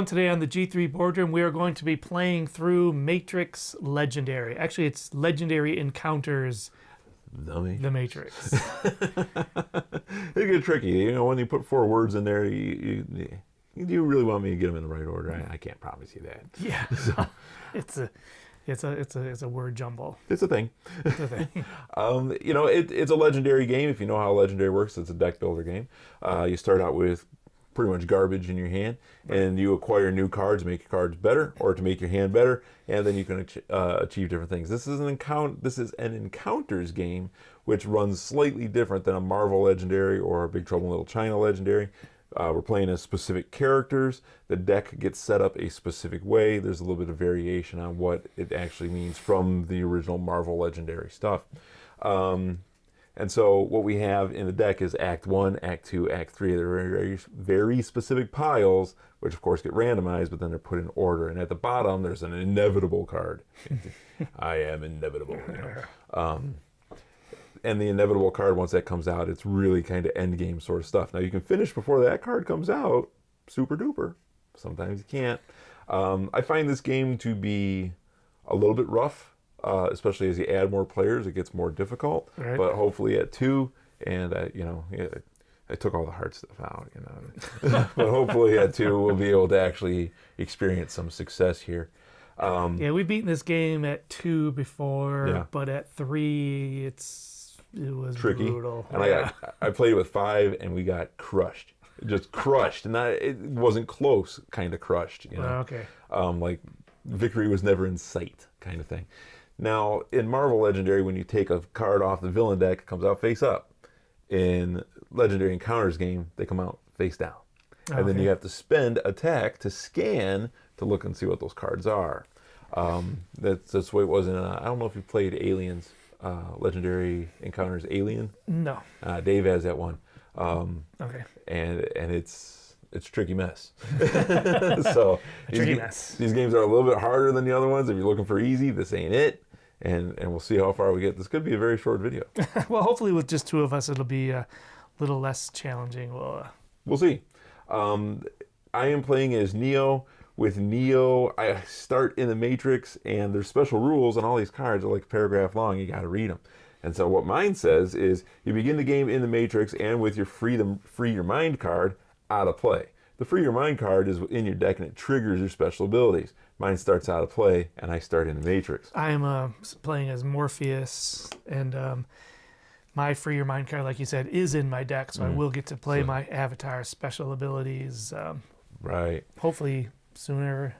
everyone. Today on the G3 Boardroom, we are going to be playing through Matrix Legendary. Actually, it's Legendary Encounters The Matrix. It gets tricky. You know, when you put 4 words in there, you really want me to get them in the right order. I can't promise you that. Yeah, it's a word jumble. It's a thing. It's a thing. You know, it's a Legendary game. If you know how Legendary works, it's a deck builder game. You start out with pretty much garbage in your hand, and you acquire new cards to make your cards better or to make your hand better, and then you can achieve different things. This is an encounters game, which runs slightly different than a Marvel Legendary or a Big Trouble in Little China Legendary. We're playing as specific characters. The deck gets set up a specific way. There's a little bit of variation on what it actually means from the original Marvel Legendary stuff. And so what we have in the deck is Act 1, Act 2, Act 3. They're very, very specific piles, which of course get randomized, but then they're put in order. And at the bottom, there's an inevitable card. I am inevitable. You know? And the inevitable card, once that comes out, it's really kind of end game sort of stuff. Now, you can finish before that card comes out, super duper. Sometimes you can't. I find this game to be a little bit rough. Especially as you add more players, it gets more difficult. Right. But hopefully at 2, and I took all the hard stuff out, you know. But hopefully at 2, we'll be able to actually experience some success here. Yeah, we've beaten this game at 2 before, but at 3, it was tricky. Brutal. And I played it with 5, and we got crushed. Just crushed, and it wasn't close. Kind of crushed, you know. Okay. Like victory was never in sight, kind of thing. Now, in Marvel Legendary, when you take a card off the villain deck, it comes out face up. In Legendary Encounters game, they come out face down. Okay. And then you have to spend attack to scan to look and see what those cards are. That's the way it was in, I don't know if you played Aliens, Legendary Encounters Alien. No. Dave has that one. Okay. And it's a tricky mess. So these games are a little bit harder than the other ones. If you're looking for easy, this ain't it. And we'll see how far we get. This could be a very short video. Well, hopefully with just 2 of us, it'll be a little less challenging. We'll see. I am playing as Neo. With Neo, I start in the Matrix, and there's special rules, and all these cards are like a paragraph long. You got to read them. And so what mine says is you begin the game in the Matrix and with your Free Your Mind card out of play. The Free Your Mind card is in your deck and it triggers your special abilities. Mine starts out of play and I start in the Matrix. I am playing as Morpheus, and my Free Your Mind card, like you said, is in my deck, so I will get to play my avatar's special abilities. Right. Hopefully sooner.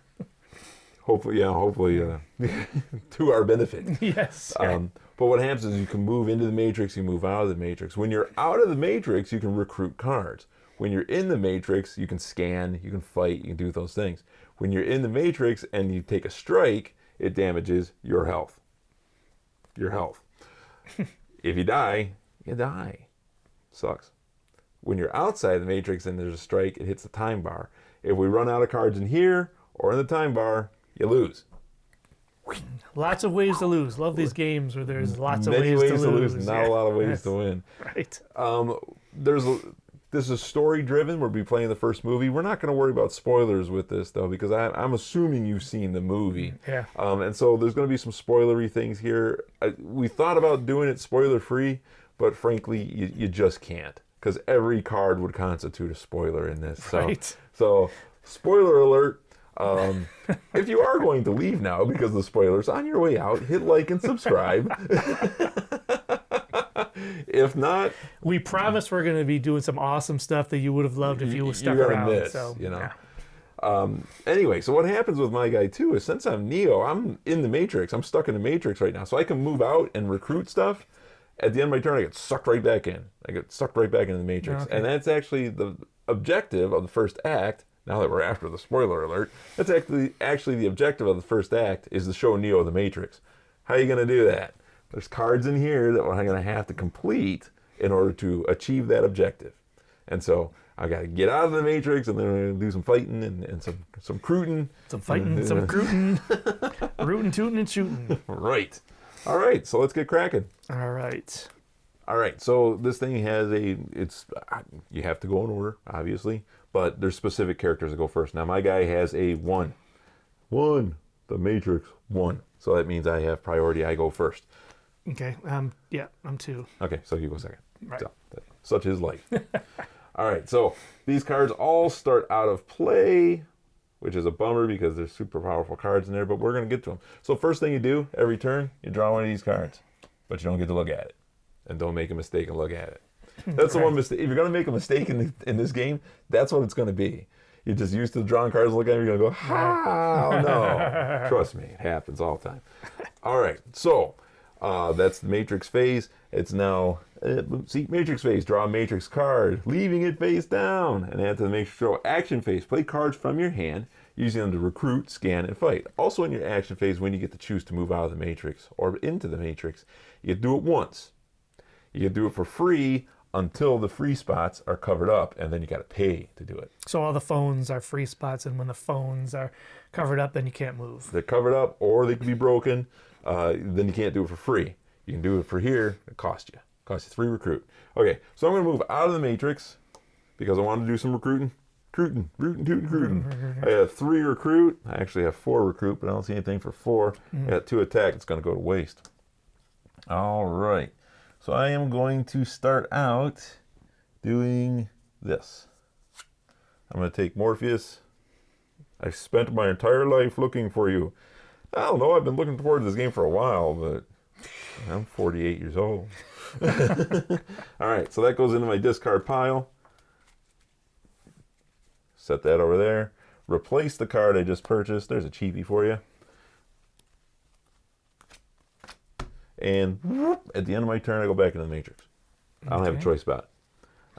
Hopefully, to our benefit. Yes. But what happens is you can move into the Matrix, you move out of the Matrix. When you're out of the Matrix, you can recruit cards. When you're in the Matrix, you can scan, you can fight, you can do those things. When you're in the Matrix and you take a strike, it damages your health. Your health. If you die, you die. Sucks. When you're outside the Matrix and there's a strike, it hits the time bar. If we run out of cards in here or in the time bar, you lose. Lots of ways to lose. Love these games where there's lots of ways to lose. Not a lot of ways to win. Right. This is story driven. We'll be playing the first movie. We're not going to worry about spoilers with this though, because I'm assuming you've seen the movie. Yeah. And so there's going to be some spoilery things here. We thought about doing it spoiler free, but frankly, you just can't, because every card would constitute a spoiler in this. So, right. So spoiler alert. If you are going to leave now because of the spoilers, on your way out, hit like and subscribe. If not, we promise we're going to be doing some awesome stuff that you would have loved if you stuck around. Miss, so, you know. Anyway, so what happens with my guy too is, since I'm Neo, I'm in the Matrix. I'm stuck in the Matrix right now, so I can move out and recruit stuff. At the end of my turn, I get sucked right back in. I get sucked right back into the Matrix, and that's actually the objective of the first act. Now that we're after the spoiler alert, that's actually the objective of the first act, is to show Neo the Matrix. How are you going to do that? There's cards in here that we're going to have to complete in order to achieve that objective. And so I got to get out of the Matrix, and then we're going to do some fighting and some crooting. Some fighting, some crooting, rootin', tootin', and shooting. Right. All right, so let's get cracking. All right. All right, so this thing has you have to go in order, obviously, but there's specific characters that go first. Now, my guy has a 1. 1, the Matrix 1. So that means I have priority, I go first. Okay. Yeah, I'm 2. Okay, so you go second. Right. So, such is life. All right, so these cards all start out of play, which is a bummer because there's super powerful cards in there, but we're going to get to them. So first thing you do, every turn, you draw one of these cards, but you don't get to look at it. And don't make a mistake and look at it. That's the one mistake. If you're going to make a mistake in this game, that's what it's going to be. You're just used to drawing cards, look at it, you're going to go, oh no. Trust me, it happens all the time. All right, so that's the Matrix phase. It's now, Matrix phase, draw a Matrix card, leaving it face down. And after the Matrix draw action phase, play cards from your hand, using them to recruit, scan, and fight. Also in your action phase, when you get to choose to move out of the Matrix or into the Matrix, you do it once. You can do it for free until the free spots are covered up, and then you got to pay to do it. So all the phones are free spots, and when the phones are covered up, then you can't move. They're covered up, or they can be broken. Then you can't do it for free. You can do it for here. It costs you. It costs you 3 recruit. Okay, so I'm going to move out of the Matrix because I want to do some recruiting. Recruiting. I have 3 recruit. I actually have 4 recruit, but I don't see anything for 4. I got 2 attack. It's going to go to waste. All right. So I am going to start out doing this. I'm going to take Morpheus. I've spent my entire life looking for you. I don't know, I've been looking forward to this game for a while, but I'm 48 years old. All right, so that goes into my discard pile. Set that over there. Replace the card I just purchased. There's a cheapie for you. And whoop, at the end of my turn, I go back into the Matrix. I don't have a choice about it.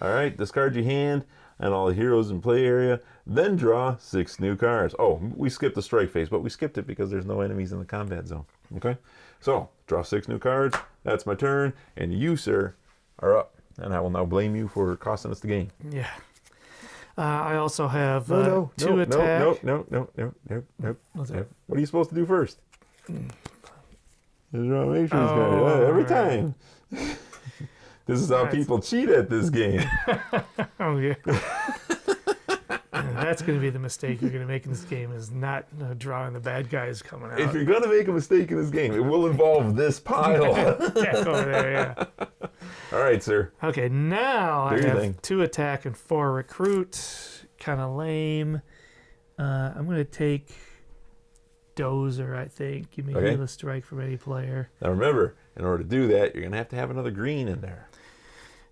All right, discard your hand and all the heroes in play area. Then draw 6 new cards. Oh, we skipped the strike phase, but we skipped it because there's no enemies in the combat zone. Okay, so draw 6 new cards. That's my turn, and you, sir, are up. And I will now blame you for costing us the game. Yeah. I also have 2 attack. No. What's that? What are you supposed to do first? Draw Matrix card. Every time. This is how people cheat at this game. Oh, yeah. That's going to be the mistake you're going to make in this game, is not drawing the bad guys coming out. If you're going to make a mistake in this game, it will involve this pile. Yeah, over there, yeah. All right, sir. Okay, now Do I your have thing. 2 attack and 4 recruit. Kind of lame. I'm going to take Dozer, I think. You may heal a strike from any player. Now remember, in order to do that, you're going to have another green in there.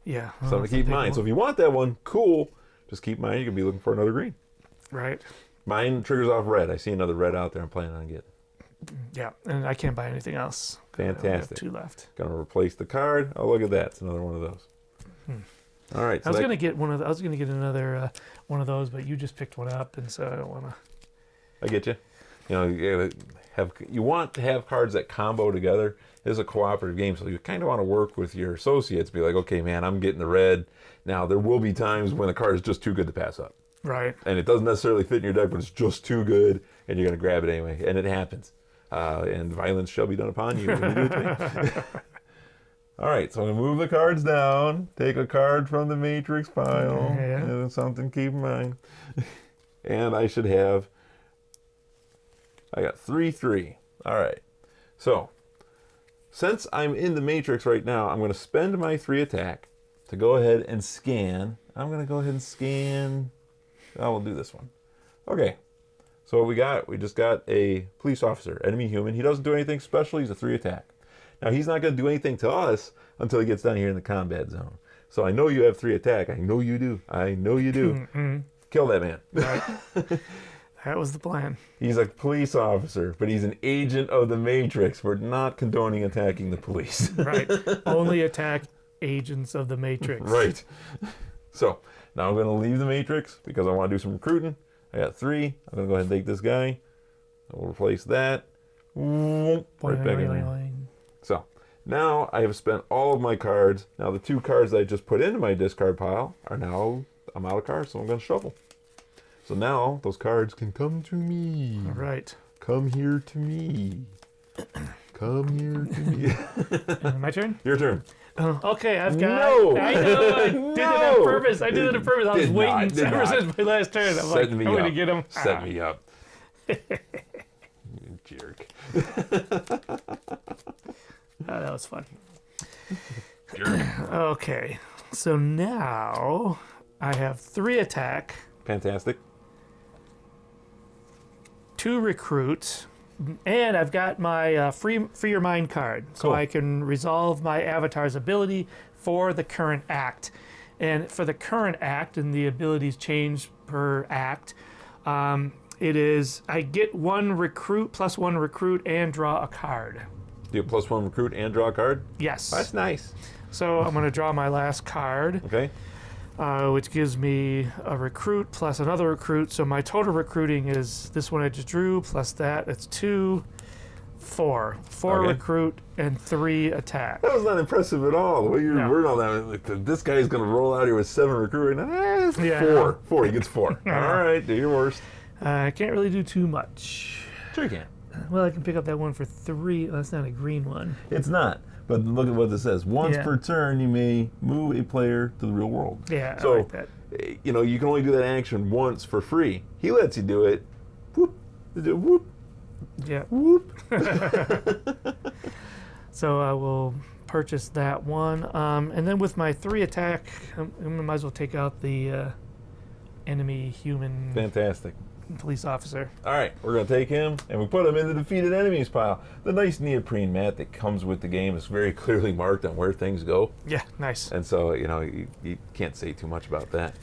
Yeah. Something to keep in mind. So if you want that one, cool. Just keep in mind you're going to be looking for another green. Right. Mine triggers off red. I see another red out there I'm planning on getting. Yeah, and I can't buy anything else. Fantastic. I only have 2 left. Going to replace the card. Oh, look at that. It's another one of those. All right. So I was going to get I was going to get another one of those, but you just picked one up, and so I don't want to. I get you. You know, you want to have cards that combo together. This is a cooperative game, so you kind of want to work with your associates. Be like, okay, man, I'm getting the red. Now, there will be times when the card is just too good to pass up. Right. And it doesn't necessarily fit in your deck, but it's just too good, and you're going to grab it anyway. And it happens. And violence shall be done upon you when you do it to me. All right, so I'm going to move the cards down, take a card from the Matrix pile, and something to keep in mind. And I should have... I got 3/3. All right. So, since I'm in the Matrix right now, I'm going to spend my 3 attack to go ahead and scan. I'm going to go ahead and scan. Oh, we'll do this one. Okay. So what we got? We just got a police officer, enemy human. He doesn't do anything special. He's a 3 attack. Now, he's not going to do anything to us until he gets down here in the combat zone. So I know you have 3 attack. I know you do. I know you do. Kill that man. Right. That was the plan. He's a police officer, but he's an agent of the Matrix. We're not condoning attacking the police. Right. Only attack agents of the Matrix. Right. So, now I'm going to leave the Matrix because I want to do some recruiting. I got 3. I'm going to go ahead and take this guy. I'll replace that. Right back in there. So, now I have spent all of my cards. Now, the 2 cards that I just put into my discard pile are now, I'm out of cards, so I'm going to shuffle. So now those cards can come to me. All right. Come here to me. Come here to me. My turn? Your turn. Okay, I've got. No. I know. I did it on purpose. I did it on purpose. I was Did waiting not, did ever not. since my last turn. I'm like, Set me I'm up. going to get him. Set me up. You jerk. That was fun. Jerk. Okay, so now I have 3 attack, Fantastic. 2 recruit, and I've got my free your mind card, so Cool. I can resolve my avatar's ability for the current act. And for the current act, and the abilities change per act, it is I get 1 recruit plus 1 recruit and draw a card. Do you +1 recruit and draw a card? Yes. That's nice. So I'm going to draw my last card, Okay. which gives me a recruit plus another recruit. So my total recruiting is this one I just drew plus that. It's 2, 4. 4 Okay. recruit and 3 attack. That was not impressive at all. The way you No. worded all that, like, this guy's going to roll out here with 7 recruit. It's Yeah, 4. no. 4. He gets 4. All right. Do your worst. I can't really do too much. Sure you can. Well, I can pick up that one for 3. That's not a green one. It's not. But look at what this says. Once Yeah. per turn, you may move a player to the real world. Yeah, So, I like that. you know, you can only do that action once for free. He lets you do it. Whoop. Whoop. Yeah. Whoop. So I will purchase that one. And then with my 3 attack, I might as well take out the enemy human Fantastic. police officer. All right, we're going to take him, and we put him in the defeated enemies pile. The nice neoprene mat that comes with the game is very clearly marked on where things go. Yeah, nice. And so, you know, you can't say too much about that.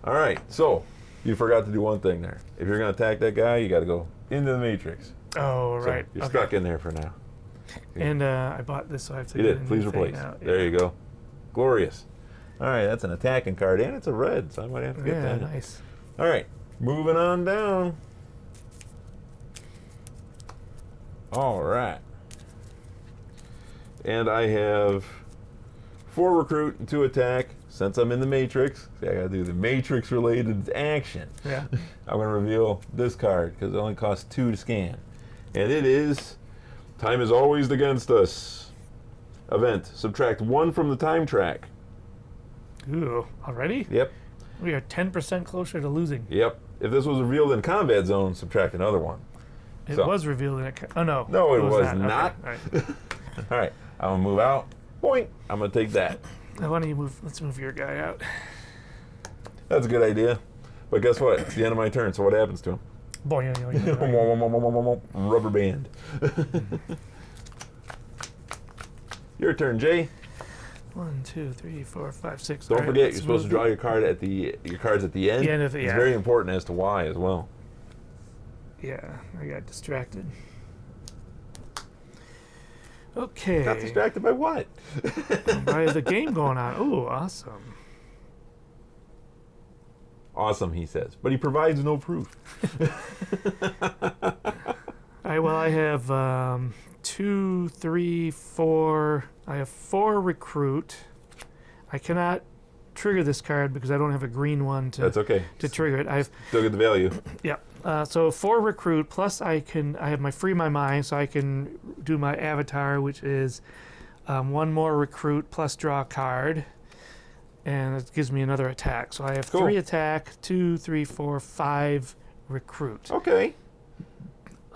All right, so you forgot to do one thing there. If you're going to attack that guy, you got to go into the matrix. Oh, So right. you're Okay. stuck in there for now. And I bought this, so I have to You get did. a new Please thing replace. out. There you go. Glorious. All right, that's an attacking card, and it's a red, so I might have to get Yeah, that. nice. All right, moving on down. All right. And I have 4 recruit and 2 attack. Since I'm in the Matrix, see, I gotta do the Matrix related action. Yeah. I'm gonna reveal this card because it only costs 2 to scan. And it is Time is Always Against Us. Event. Subtract 1 from the time track. Ooh, already? Yep. We are 10% closer to losing. Yep. If this was revealed in combat zone, subtract another 1. It So- was revealed in a. Oh, no. No, it was Okay, not. all right. All right, I'm gonna move out. Boing. I'm gonna take that. Now, why don't you move? Let's move your guy out. That's a good idea. But guess what? It's the end of my turn. So what happens to him? Boy, yo. Rubber band. Your turn, Jay. 1, 2, 3, 4, 5, 6. Don't All right, forget, let's you're supposed to move draw your cards at the end. The end of it, It's yeah. very important as to why as well. Yeah, I got distracted. Okay. Got distracted by what? By the game going on. Ooh, awesome. Awesome, he says, but he provides no proof. All right, well, I have 2, 3, 4. I have 4 recruit. I cannot trigger this card because I don't have a green one That's okay. to trigger it. I've Still get the value. yeah. So 4 recruit plus I have my free my mind, so I can do my avatar, which is 1 more recruit plus draw a card, and it gives me another attack. So I have Cool. 3 attack, 2, 3, 4, 5 recruit. Okay.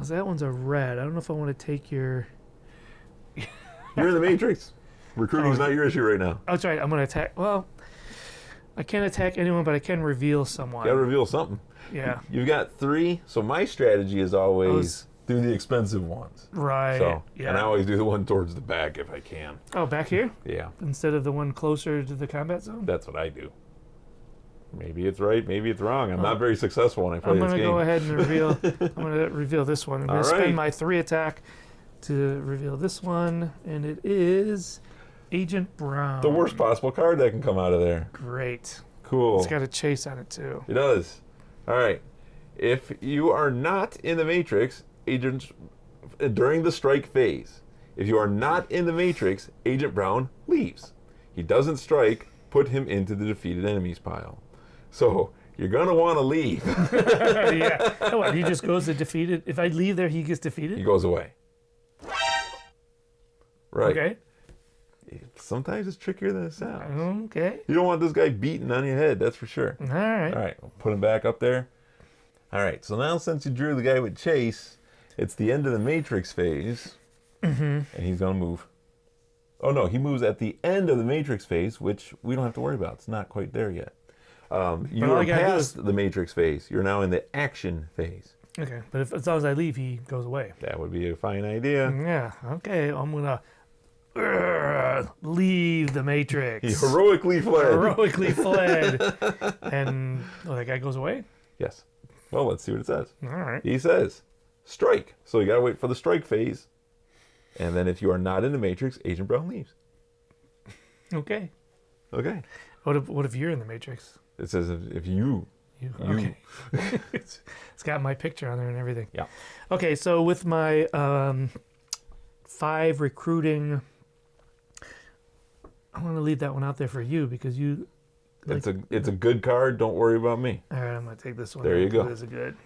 So that one's a red. I don't know if I want to take your. You're in the Matrix. Recruiting's not your issue right now. Oh, that's right. I'm going to attack. Well, I can't attack anyone, but I can reveal someone. Got to reveal something. Yeah. You've got 3, so my strategy is always do the expensive ones. Right. So, yeah. and I always do the one towards the back if I can. Oh, back here Yeah, instead of the one closer to the combat zone. that's what I do. Maybe it's right, maybe it's wrong. I'm not very successful when I play I'm this going to game. go ahead and reveal. I'm going to reveal this one. I'm going to All right. spend my 3 attack to reveal this one, and it is Agent Brown. The worst possible card that can come out of there. Great. Cool. It's got a chase on it too. It does. All right. If you are not in the Matrix, agents during the strike phase, if you are not in the Matrix, Agent Brown leaves. He doesn't strike. Put him into the defeated enemies pile. So you're gonna want to leave. Yeah. Oh, what, he just goes to defeated. If I leave there, he gets defeated. He goes away. Right. Okay. Sometimes it's trickier than it sounds. Okay. You don't want this guy beating on your head, that's for sure. All right. All right, we'll put him back up there. All right, so now since you drew the guy with Chase, it's the end of the Matrix phase, and he's going to move. Oh, no, he moves at the end of the Matrix phase, which we don't have to worry about. It's not quite there yet. You are past the Matrix phase. You're now in the action phase. Okay, but as long as I leave, he goes away. That would be a fine idea. Yeah, okay, I'm going to leave the Matrix. He heroically fled. Heroically fled. And that guy goes away? Yes. Well, let's see what it says. All right. He says, strike. So you got to wait for the strike phase. And then if you are not in the Matrix, Agent Brown leaves. Okay. Okay. What if you're in the Matrix? It says if you. Okay. It's got my picture on there and everything. Yeah. Okay, so with my 5 recruiting, I want to leave that one out there for you because you. It's a good card. Don't worry about me. All right, I'm gonna take this one. There you go. It's a good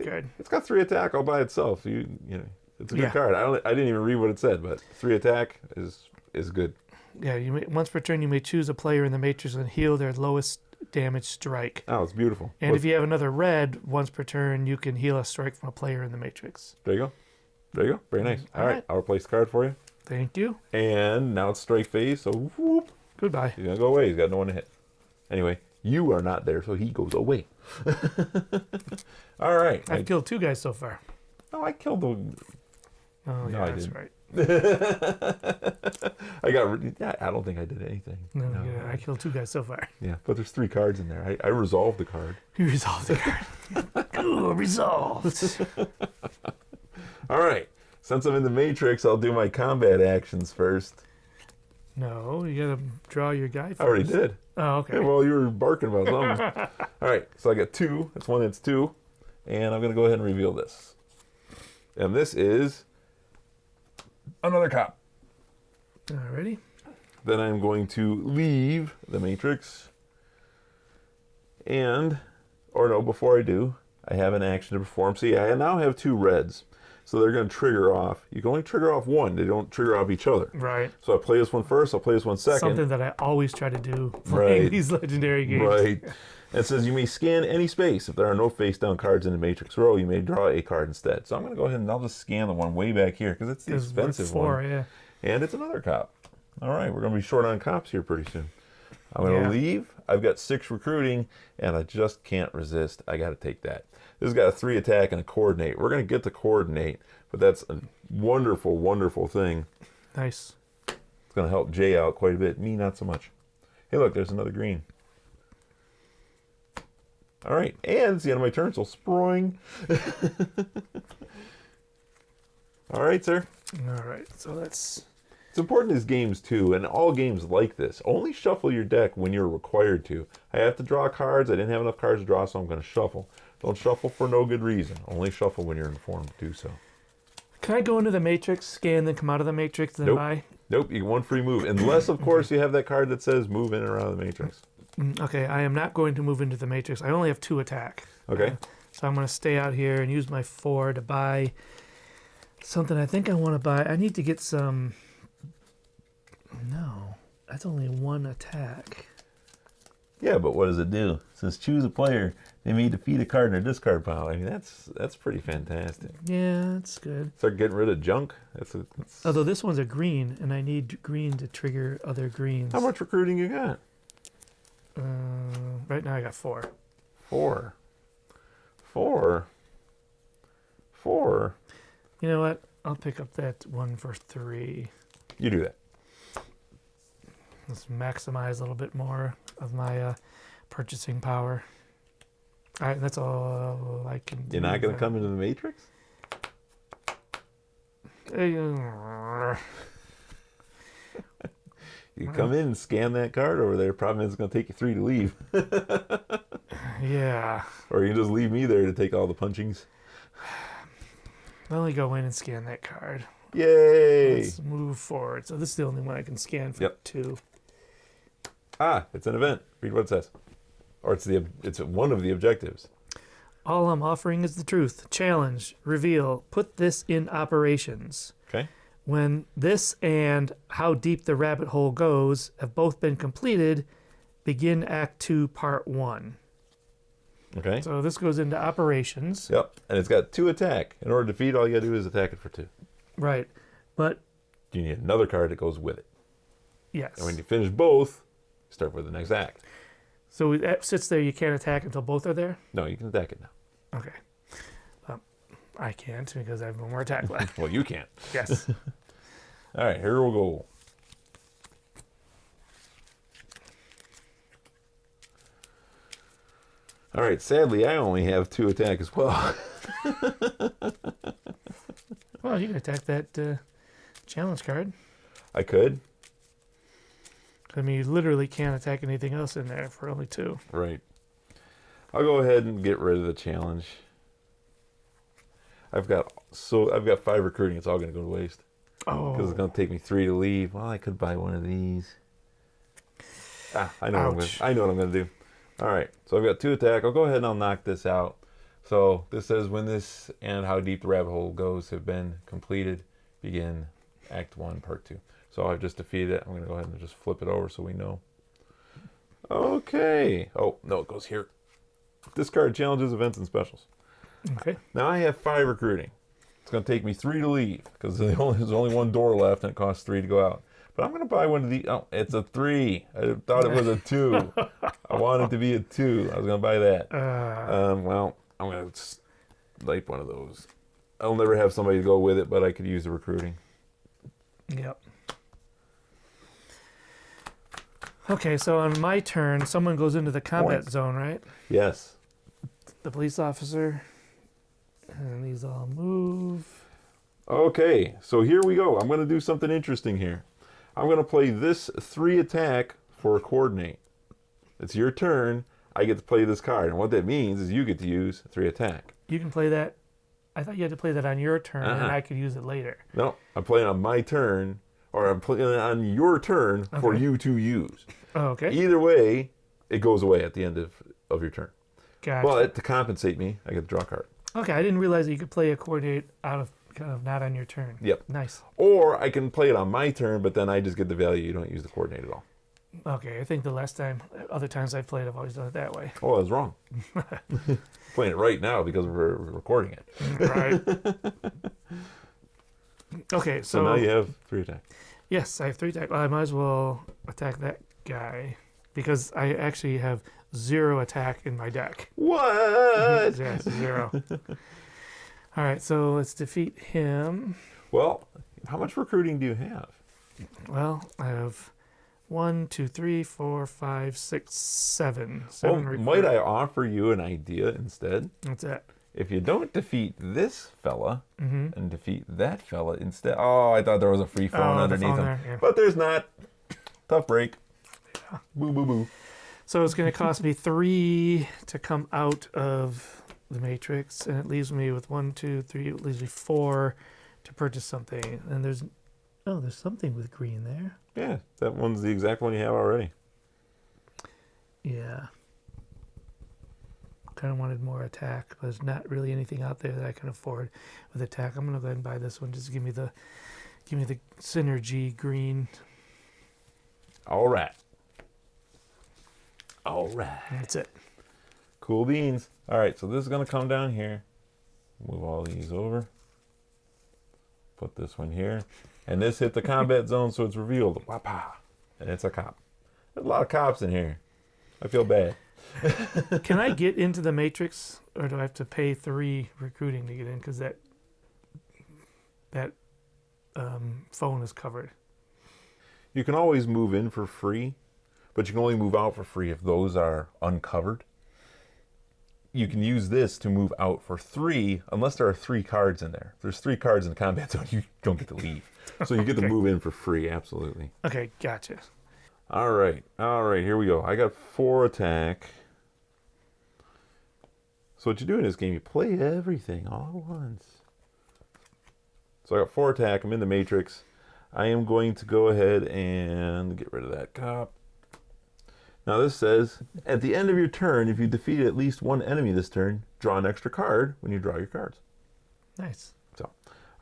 card. It's got 3 attack all by itself. You know, it's a good Yeah. card. I didn't even read what it said, but 3 attack is good. Yeah, once per turn you may choose a player in the Matrix and heal their lowest damage strike. Oh, it's beautiful. And if you have another red, once per turn you can heal a strike from a player in the Matrix. There you go. There you go. Very nice. All right, right. I'll replace the card for you. Thank you. And now it's strike phase. So whoop, Goodbye. he's gonna go away. He's got no one to hit. Anyway, you are not there, so he goes away. All right. I've killed 2 guys so far. Oh, I killed the. Oh, No, yeah, I that's didn't. right. I don't think I did anything. No, yeah, I killed 2 guys so far. Yeah, but there's 3 cards in there. I resolved the card. You resolved the card. Cool, resolved. All right. Since I'm in the Matrix, I'll do my combat actions first. No, you gotta draw your guy first. I already did. Oh, okay. Yeah, well, you were barking about something. All right, so I got 2. That's one that's 2. And I'm going to go ahead and reveal this. And this is another cop. Alrighty. Then I'm going to leave the Matrix. Before I do, I have an action to perform. See, I now have 2 reds. So they're going to trigger off. You can only trigger off one. They don't trigger off each other. Right. So I play this one first. I'll play this one second. Something that I always try to do playing Right. these legendary games. Right. And it says you may scan any space. If there are no face-down cards in the Matrix row, you may draw a card instead. So I'm going to go ahead and I'll just scan the one way back here because it's the It's worth expensive 4, one. yeah. And it's another cop. All right, we're going to be short on cops here pretty soon. I'm going to Yeah. leave. I've got 6 recruiting, and I just can't resist. I got to take that. This has got a 3 attack and a coordinate. We're going to get the coordinate, but that's a wonderful, wonderful thing. Nice. It's going to help Jay out quite a bit. Me, not so much. Hey, look, there's another green. All right, and it's the end of my turn, so sproing. All right, sir. Alright, so that's... It's important in these games, too, and all games like this. Only shuffle your deck when you're required to. I have to draw cards. I didn't have enough cards to draw, so I'm going to shuffle. Don't shuffle for no good reason. Only shuffle when you're informed to do so. Can I go into the Matrix, scan, then come out of the Matrix, then Nope. buy? Nope, you get one free move. Unless, of course, you have that card that says move in and around the Matrix. Okay, I am not going to move into the Matrix. I only have 2 attack. Okay. So I'm going to stay out here and use my 4 to buy something I think I want to buy. I need to get some... No, that's only 1 attack. Yeah, but what does it do? It says choose a player. They may defeat a card in their discard pile. I mean, that's pretty fantastic. Yeah, that's good. Start getting rid of junk. That's Although this one's a green, and I need green to trigger other greens. How much recruiting you got? Right now I got 4. 4. 4. 4. You know what? I'll pick up that one for 3. You do that. Let's maximize a little bit more of my purchasing power. All right, that's all I can do. You're not going to come into the Matrix? You come in and scan that card over there. Problem is it's going to take you 3 to leave. Yeah. Or you can just leave me there to take all the punchings. I'll only go in and scan that card. Yay! Let's move forward. So this is the only one I can scan for Yep. 2. Ah, it's an event. Read what it says. Or it's one of the objectives. All I'm offering is the truth. Challenge. Reveal. Put this in operations. Okay. When this and How Deep the Rabbit Hole Goes have both been completed, begin Act 2, Part 1. Okay. So this goes into operations. Yep. And it's got 2 attack. In order to defeat, all you gotta do is attack it for 2. Right. But You need another card that goes with it. yes. And when you finish both, start with the next act. So it sits there, you can't attack until both are there? No, you can attack it now. Okay. I can't because I have no more attack left. Well, you can't. Yes. All right, here we'll go. All right, sadly, I only have 2 attack as well. Well, you can attack that challenge card. I could. I mean, you literally can't attack anything else in there for only 2. Right. I'll go ahead and get rid of the challenge. I've got 5 recruiting. It's all going to go to waste because Oh, it's going to take me 3 to leave. Well, I could buy one of these. I know. Ouch. I know what I'm going to do. All right. So I've got 2 attack. I'll go ahead and I'll knock this out. So this says when this and How Deep the Rabbit Hole Goes have been completed, begin Act 1, Part 2. So I've just defeated it. I'm going to go ahead and just flip it over so we know. Okay. Oh, no, it goes here. Discard challenges, events, and specials. okay. Now I have 5 recruiting. It's going to take me 3 to leave because there's only 1 door left and it costs 3 to go out. But I'm going to buy one of these. Oh, it's a 3. I thought it was a 2. I want it to be a 2. I was going to buy that. Well, I'm going to light one of those. I'll never have somebody to go with it, but I could use the recruiting. Yep. Okay, so on my turn, someone goes into the combat Points. zone, right? Yes. The police officer. And these all move. Okay, so here we go. I'm going to do something interesting here. I'm going to play this 3 attack for a coordinate. It's your turn. I get to play this card. And what that means is you get to use 3 attack. You can play that. I thought you had to play that on your turn, and I could use it later. No, I'm playing on my turn, or I'm playing on your turn for Okay. you to use. Oh, okay. Either way, it goes away at the end of your turn. Gotcha. But to compensate me, I get to draw a card. Okay, I didn't realize that you could play a coordinate out of kind of not on your turn. Yep. Nice. Or I can play it on my turn, but then I just get the value. You don't use the coordinate at all. Okay, I think the other times I've played, I've always done it that way. Oh, I was wrong. Playing it right now because we're recording it. Right. Okay, So now you have 3 attack. yes, I have 3 attack. Well, I might as well attack that guy because I actually have 0 attack in my deck. What? Yes, 0. All right, so let's defeat him. Well, how much recruiting do you have? Well, I have 1, 2, 3, 4, 5, 6, 7. Well, 7 recruit. might I offer you an idea instead? That's it. If you don't defeat this fella Mm-hmm. and defeat that fella instead. Oh, I thought there was a free phone the underneath phone him. there, yeah. But there's not. Tough break. Boo, boo, boo. So it's going to cost me 3 to come out of the matrix, and it leaves me with 1, 2, 3. It leaves me 4 to purchase something. And there's something with green there. Yeah, that one's the exact one you have already. Yeah. Kind of wanted more attack, but there's not really anything out there that I can afford with attack. I'm gonna go ahead and buy this one. Just give me the synergy green. All right. All right. That's it. Cool beans. All right, so this is going to come down here. Move all these over. Put this one here. And this hit the combat zone, so it's revealed. Wapa. And it's a cop. There's a lot of cops in here. I feel bad. Can I get into the matrix, or do I have to pay 3 recruiting to get in? Because that phone is covered. You can always move in for free, but you can only move out for free if those are uncovered. You can use this to move out for 3, unless there are 3 cards in there. If there's 3 cards in the combat zone, you don't get to leave. So you get to Okay. move in for free, absolutely. Okay, gotcha. All right, here we go. I got 4 attack. So what you do in this game, you play everything all at once. So I got 4 attack. I'm in the matrix. I am going to go ahead and get rid of that cop. Now this says, at the end of your turn, if you defeat at least 1 enemy this turn, draw an extra card when you draw your cards. Nice. So,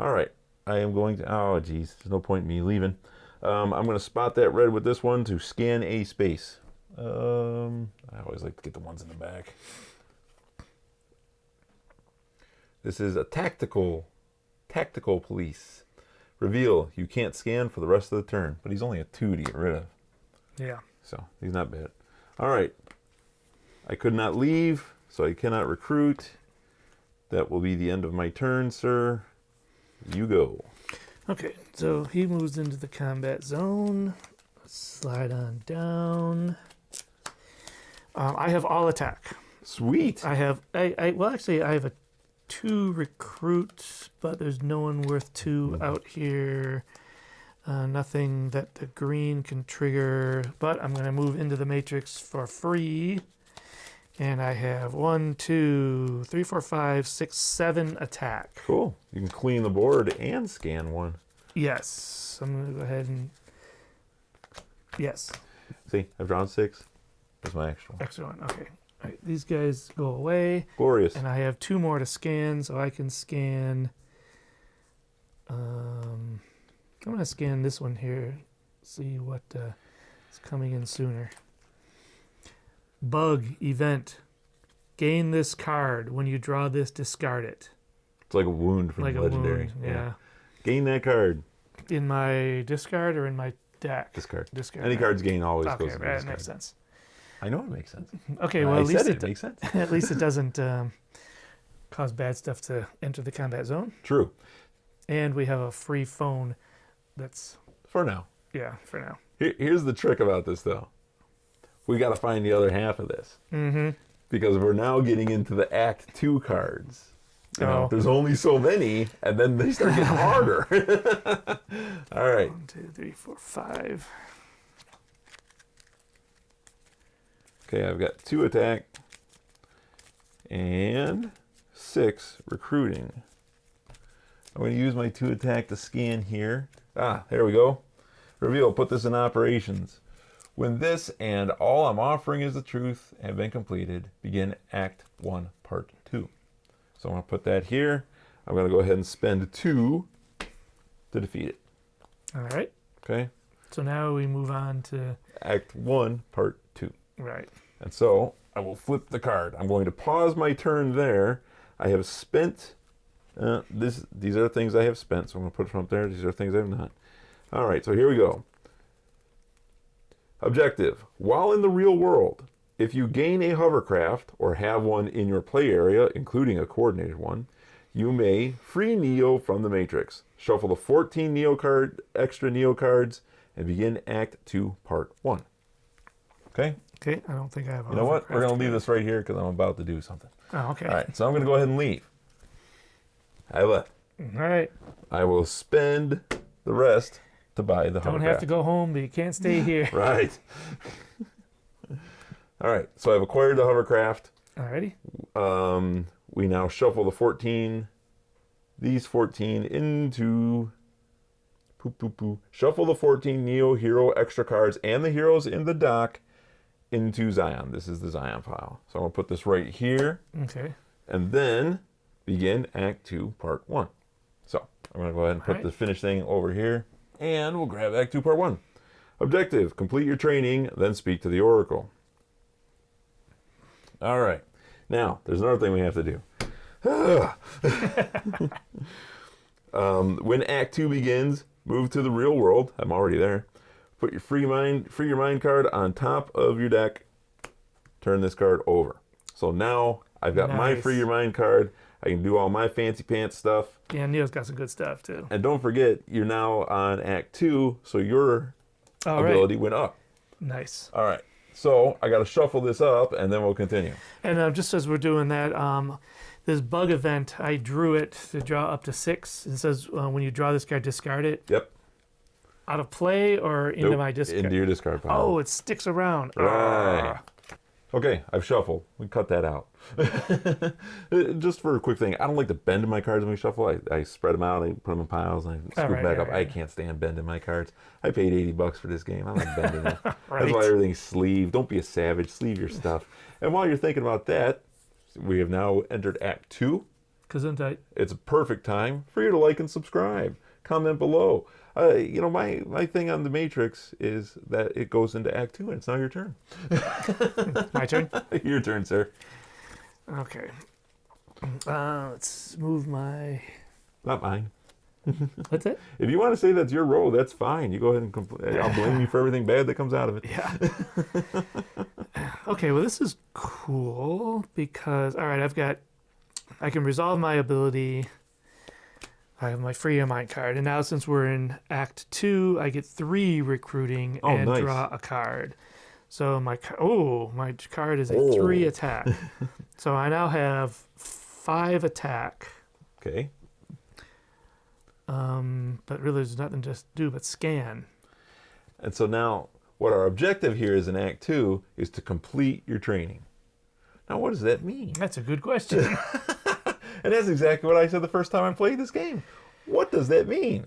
all right. I am going to, oh geez, there's no point in me leaving. I'm going to spot that red with this one to scan a space. I always like to get the ones in the back. This is a tactical police. Reveal, you can't scan for the rest of the turn, but he's only a 2 to get rid of. Yeah. So he's not bad. All right. I could not leave, so I cannot recruit. That will be the end of my turn, sir. You go. Okay, so he moves into the combat zone. Let's slide on down. I have all attack. Sweet. I have well actually I have a 2 recruits, but there's no one worth 2 out here. Nothing that the green can trigger, but I'm going to move into the matrix for free. And I have 1, 2, 3, 4, 5, 6, 7 attack. Cool. You can clean the board and scan one. Yes. I'm going to go ahead and... Yes. See, I've drawn 6. That's my extra one. Extra one. Okay. All right. These guys go away. Glorious. And I have 2 more to scan, so I can scan... I'm going to scan this one here. See what is coming in sooner. Bug event. Gain this card. When you draw this, discard it. It's like a wound from Like a Legendary. wound, yeah. Gain that card. In my discard or in my deck? Discard. Discard. Any cards gained always Okay, goes to the that discard. makes sense. I know it makes sense. Okay, well at I least said it makes sense. at least it doesn't cause bad stuff to enter the combat zone. True. And we have a free phone. That's For now. yeah for now. Here's the trick about this, though. We got to find the other half of this. Mm-hmm. Because we're now getting into the Act 2 cards. You know, Oh. there's only so many, and then they start getting harder. All right. 1, 2, 3, 4, 5. Okay, I've got 2 attack and 6 recruiting. I'm going to use my 2 attack to scan here. Ah, there we go. Reveal, put this in operations. When this and all I'm offering is the truth have been completed, begin Act 1, Part 2. So I'm going to put that here. I'm going to go ahead and spend 2 to defeat it. All right. Okay? So now we move on to Act 1, Part 2. right. And so I will flip the card. I'm going to pause my turn there. I have spent... these are things I have spent, so I'm going to put them up there. These are things I have not. All right, so here we go. Objective. While in the real world, if you gain a hovercraft or have one in your play area, including a coordinated one, you may free Neo from the Matrix. Shuffle the 14 extra Neo cards and begin Act 2, Part 1. Okay? Okay. I don't think I have. You know what? We're going to leave this right here because I'm about to do something. Oh, okay. All right, so I'm going to go ahead and leave. I left. All right. I will spend the rest to buy the hovercraft. Don't have to go home, but you can't stay here. Right. All right, so I've acquired the hovercraft. Alrighty. We now shuffle the 14, these 14 into... Shuffle the 14 Neo Hero extra cards and the heroes in the dock into Zion. This is the Zion file. So I'm going to put this right here. Okay. And then begin Act 2, Part 1. So I'm going to go ahead and put the finished thing over here. And we'll grab Act 2, Part 1. Objective, complete your training, then speak to the Oracle. All right. Now, there's another thing we have to do. When Act 2 begins, move to the real world. I'm already there. Put your free your mind card on top of your deck. Turn this card over. So now I've got my free your mind card. I can do all my fancy pants stuff. Yeah, Neil's got some good stuff too. And don't forget, you're now on Act 2, so your ability went up. Nice. All right. So I got to shuffle this up, and then we'll continue. And just as we're doing that, this bug event, I drew it to draw up to 6. It says when you draw this card, discard it. Yep. Out of play or into my discard? Into your discard pile. Oh, it sticks around. Right. Okay, I've shuffled. We cut that out. Just for a quick thing, I don't like to bend my cards when we shuffle. I spread them out, I put them in piles, and I scoop back up. I can't stand bending my cards. I paid $80 for this game. I like bending it. That's why everything's sleeved. Don't be a savage. Sleeve your stuff. And while you're thinking about that, we have now entered Act 2. Gesundheit. It's a perfect time for you to like and subscribe. comment below. My thing on the Matrix is that it goes into Act 2, and it's now your turn. My turn? Your turn, sir. Okay. Let's move my... Not mine. What's it? If you want to say that's your role, that's fine. You go ahead and I'll blame you for everything bad that comes out of it. Yeah. Okay, well, this is cool because, all right, I can resolve my ability. I have my free your mind card. And now since we're in Act 2, I get 3 recruiting and nice. draw a card. So my card is a 3 attack. So I now have 5 attack. Okay. But really there's nothing to do but scan. And so now what our objective here is in Act 2 is to complete your training. Now what does that mean? That's a good question. And that's exactly what I said the first time I played this game. What does that mean?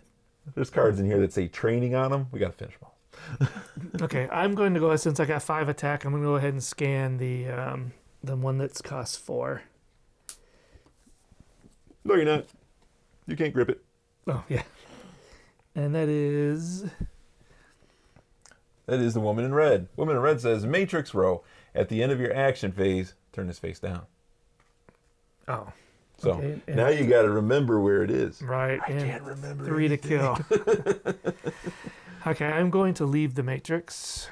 There's cards in here that say training on them. We got to finish them all. Okay, I'm going to go ahead, since I got 5 attack, I'm going to go ahead and scan the one that's cost 4. No, you're not. You can't grip it. Oh, yeah. And that is... That is the Woman in Red. Woman in Red says, Matrix row. At the end of your action phase, turn this face down. Oh. So okay, now you got to remember where it is. Right. I can't remember 3 anything. to kill. Okay, I'm going to leave the Matrix.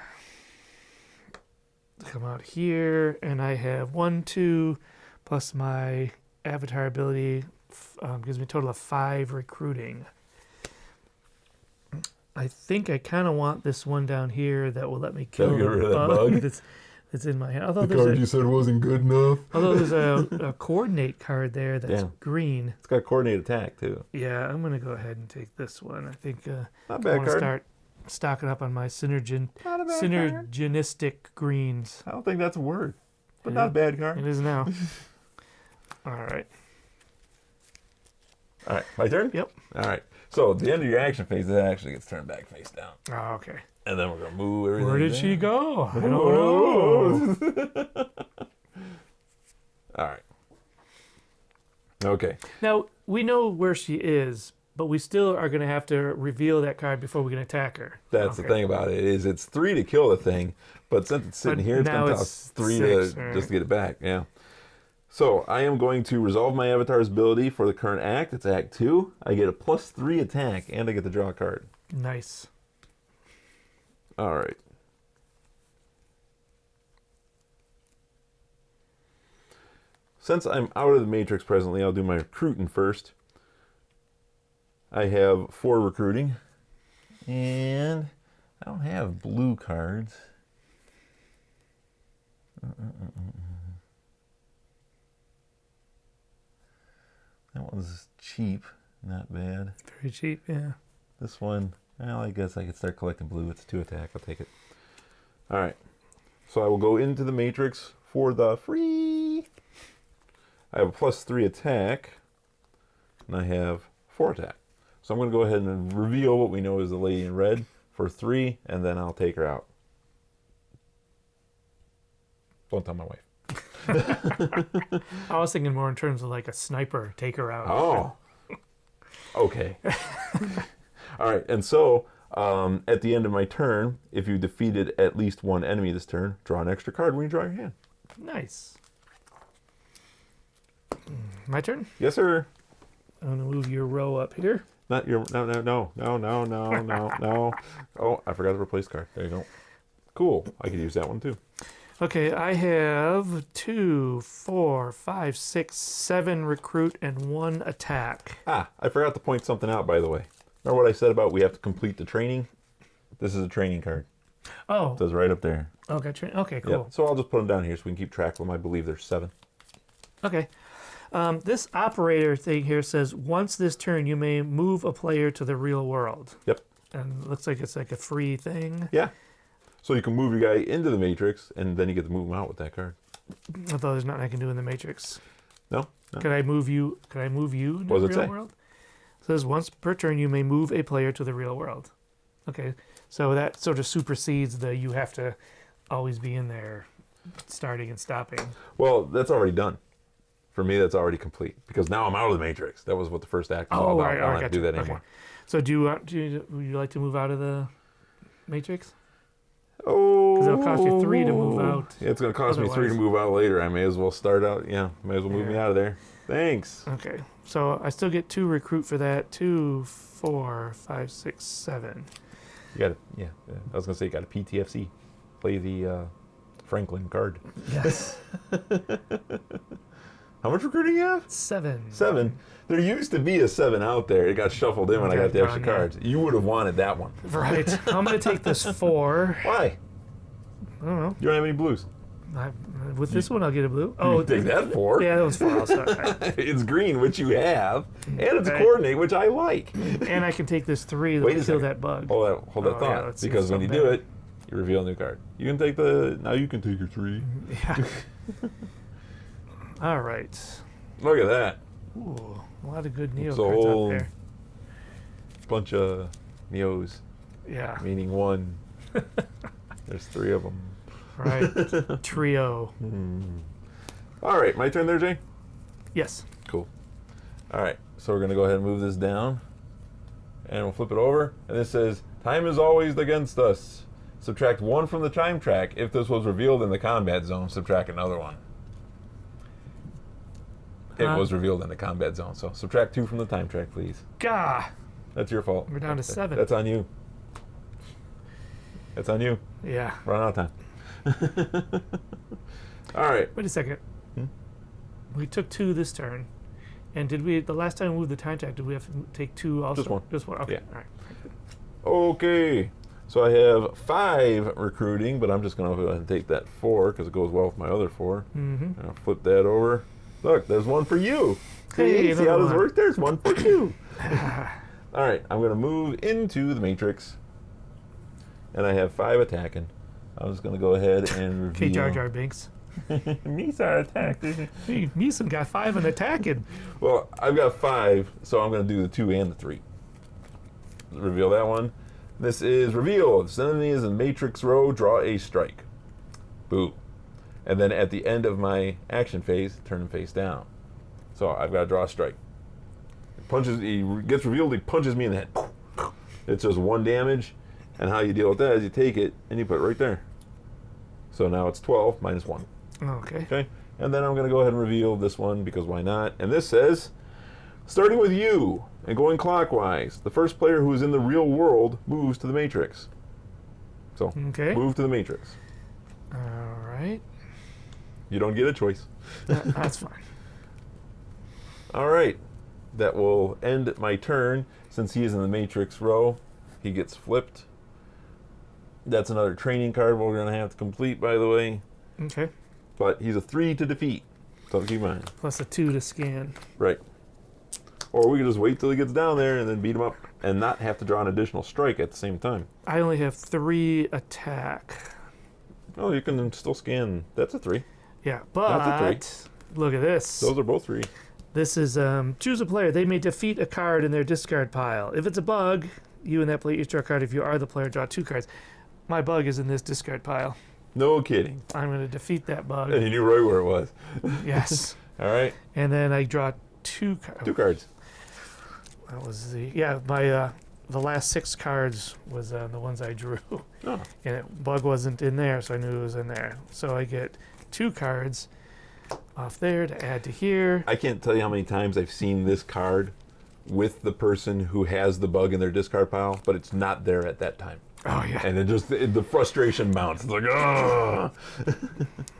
Come out here, and I have 1, 2, plus my avatar ability gives me a total of 5 recruiting. I think I kind of want this one down here that will let me kill Get rid of the that bug bug? that's in my hand. Although The there's card you said wasn't good enough. there's a coordinate card there that's Yeah. green. It's got coordinate attack too. Yeah, I'm gonna go ahead and take this one. I think Not a I bad want to card. start stocking up on my Not a bad card. synergistic greens. I don't think that's a word, but Yeah. not a bad It card. is now. All right. All right, my turn? Yep. All right. So at the end of your action phase, it actually gets turned back face down. Oh, okay. And then we're going to move everything Where did down. she go? I don't know. All right. Okay. Now, we know where she is, but we still are going to have to reveal that card before we can attack her. That's the thing about it is it's 3 to kill the thing, but since it's sitting But here, it's now going to it's cost 3 6, to right. just to get it back. Yeah. So I am going to resolve my avatar's ability for the current act. It's Act 2. I get a +3 attack, and I get to draw a card. Nice. All right. Since I'm out of the Matrix presently, I'll do my recruiting first. I have 4 recruiting, and I don't have blue cards. That one's cheap, not bad. Very cheap, yeah. This one, well, I guess I could start collecting blue. It's 2 attack. I'll take it. All right. So I will go into the Matrix for the free. I have a +3 attack, and I have 4 attack. So I'm going to go ahead and reveal what we know is the Lady in Red for 3, and then I'll take her out. Don't tell my wife. I was thinking more in terms of like a sniper, take her out. Oh. Okay. All right. And so at the end of my turn, if you defeated at least 1 enemy this turn, draw an extra card when you draw your hand. Nice. My turn? Yes, sir. I'm going to move your row up here. Not your no. Oh, I forgot to replace card. There you go. Cool. I could use that one too. Okay, I have 2, 4, 5, 6, 7 recruit and 1 attack. Ah, I forgot to point something out, by the way. Remember what I said about we have to complete the training? This is a training card. Oh, It says right up there. okay, okay, cool. Yeah. So I'll just put them down here so we can keep track of them. I believe there's 7. Okay. This operator thing here says once this turn you may move a player to the real world. Yep. And it looks like it's like a free thing. Yeah. So you can move your guy into the Matrix, and then you get to move him out with that card. Although there's nothing I can do in the Matrix. No? No. Could I move you? Could I move you to What the does it real say? world? It says once per turn you may move a player to the real world. Okay, so that sort of supersedes the you have to always be in there, starting and stopping. Well, that's already done. For me, that's already complete because now I'm out of the Matrix. That was what the first act was all about. I don't have to do that anymore. Okay. So would you like to move out of the Matrix? Oh, because it'll cost you 3 to move out. Yeah, it's going to cost me 3 to move out later. I may as well start out. Yeah, may as well move me out of there. Thanks. Okay, so I still get 2 recruit for that. 2, 4, 5, 6, 7. You got yeah. I was going to say you got a PTFC. Play the Franklin card. Yes. How much recruiting you have? 7. 7. There used to be a 7 out there. It got shuffled in when I got the extra cards. You would have wanted that one. Right. I'm going to take this 4. Why? I don't know. You don't have any blues. With this one, I'll get a blue. Oh, take that 4. Yeah, that one's 4 also. It's green, which you have, and it's a coordinate, which I like. And I can take this 3 to kill that bug. Hold that thought, yeah, because when you do it, you reveal a new card. You can take now you can take your 3. Yeah. All right. Look at that. Ooh, a lot of good Neo It's cards a out whole there. bunch of Neos. Yeah. Meaning 1. There's 3 of them. Right. Trio. All right, my turn there, Jay? Yes. Cool. All right, so we're going to go ahead and move this down. And we'll flip it over. And this says, time is always against us. Subtract 1 from the time track. If this was revealed in the combat zone, subtract another 1. It was revealed in the combat zone, so subtract 2 from the time track, please. Gah! That's your fault. We're down to 7. That's on you. That's on you. Yeah. Run out of time. All right. Wait a second. We took 2 this turn. And did we, the last time we moved the time track, did we have to take 2 also? Just 1. Just 1, okay. Yeah. All right. Okay. So I have 5 recruiting, but I'm just going to go ahead and take that 4 because it goes well with my other 4. Mm-hmm. I'll flip that over. Look, there's 1 for you. Hey, see how this works? There's 1 for you. All right, I'm going to move into the Matrix. And I have 5 attacking. I'm just going to go ahead and reveal. Okay, Jar Jar Binks. Misa attacked. Hey, Meeson got 5 and attacking. Well, I've got 5, so I'm going to do the 2 and the 3. Reveal that one. This is reveal. If an enemy is in Matrix row, draw a strike. Boo. And then at the end of my action phase, turn him face down. So I've got to draw a strike. He gets revealed, he punches me in the head. It's just 1 damage. And how you deal with that is you take it and you put it right there. So now it's 12 minus 1. Okay. Okay. And then I'm going to go ahead and reveal this one because why not? And this says, starting with you and going clockwise, the first player who is in the real world moves to the Matrix. So move to the Matrix. All right. You don't get a choice. That's fine. All right. That will end my turn. Since he is in the Matrix row, he gets flipped. That's another training card we're going to have to complete, by the way. Okay. But he's a 3 to defeat. So keep in mind. Plus a 2 to scan. Right. Or we can just wait till he gets down there and then beat him up and not have to draw an additional strike at the same time. I only have 3 attack. Oh, you can still scan. That's a 3. Yeah, but look at this. Those are both 3. This is choose a player. They may defeat a card in their discard pile. If it's a bug, you and that player each draw a card. If you are the player, draw 2 cards. My bug is in this discard pile. No kidding. I'm going to defeat that bug. And you knew right where it was. Yes. All right. And then I draw 2 cards. 2 cards. That was the last 6 cards was the ones I drew. Oh. And bug wasn't in there, so I knew it was in there. So I get 2 cards off there to add to here. I can't tell you how many times I've seen this card with the person who has the bug in their discard pile, but it's not there at that time. Oh, yeah. And the frustration mounts. It's like, oh.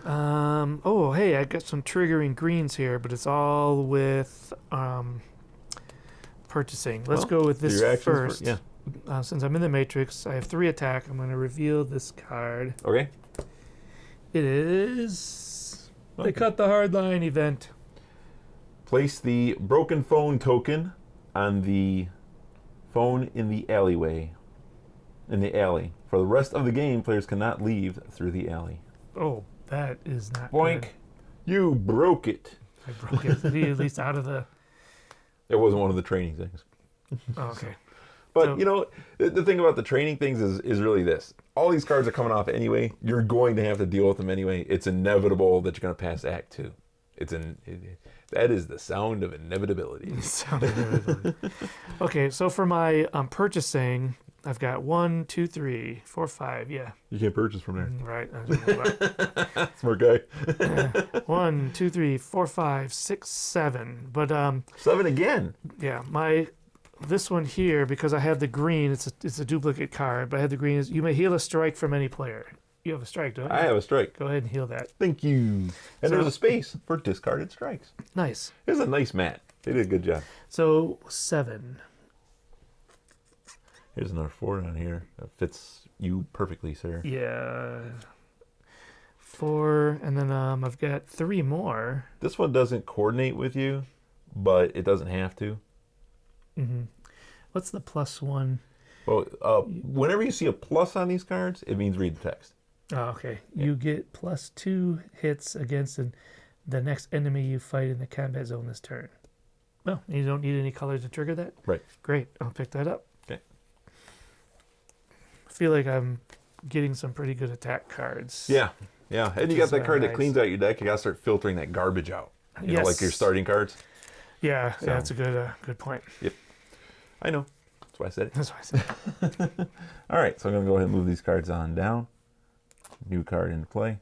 Oh, hey, I got some triggering greens here, but it's all with purchasing. Let's go with this first. Yeah. Since I'm in the Matrix, I have 3 attack. I'm going to reveal this card. Okay. It is the Cut the Hard Line event. Place the broken phone token on the phone in the alleyway. In the alley. For the rest of the game, players cannot leave through the alley. Oh, that is not Boink. good. You broke it. I broke it. At least out of the... It wasn't one of the training things. Oh, okay. But, the thing about the training things is really this. All these cards are coming off anyway. You're going to have to deal with them anyway. It's inevitable that you're going to pass Act 2. That is the sound of inevitability. Okay, so for my purchasing, I've got 1, 2, 3, 4, 5. Yeah, You can't purchase from there. right. Smart guy. 1, 2, 3, 4, 5, 6, 7. But 7 again. yeah, this one here, because I have the green, it's a duplicate card, but I have the green. You may heal a strike from any player. You have a strike, don't you? I have a strike. Go ahead and heal that. Thank you. And there's a space for discarded strikes. Nice. It's a nice mat. They did a good job. So 7. Here's another 4 on here. That fits you perfectly, sir. Yeah. 4, and then I've got 3 more. This one doesn't coordinate with you, but it doesn't have to. Mm-hmm. What's the +1? Well, whenever you see a plus on these cards, it means read the text. Oh, okay. Yeah. You get +2 hits against the next enemy you fight in the combat zone this turn. Well, you don't need any colors to trigger that? Right. Great. I'll pick that up. Okay. I feel like I'm getting some pretty good attack cards. Yeah. And you got that card that nice. cleans out your deck. You got to start filtering that garbage out. You know, like your starting cards. Yeah, So- that's a good point. I know. That's why I said it. That's what I said. All right, so I'm going to go ahead and move these cards on down. New card into play.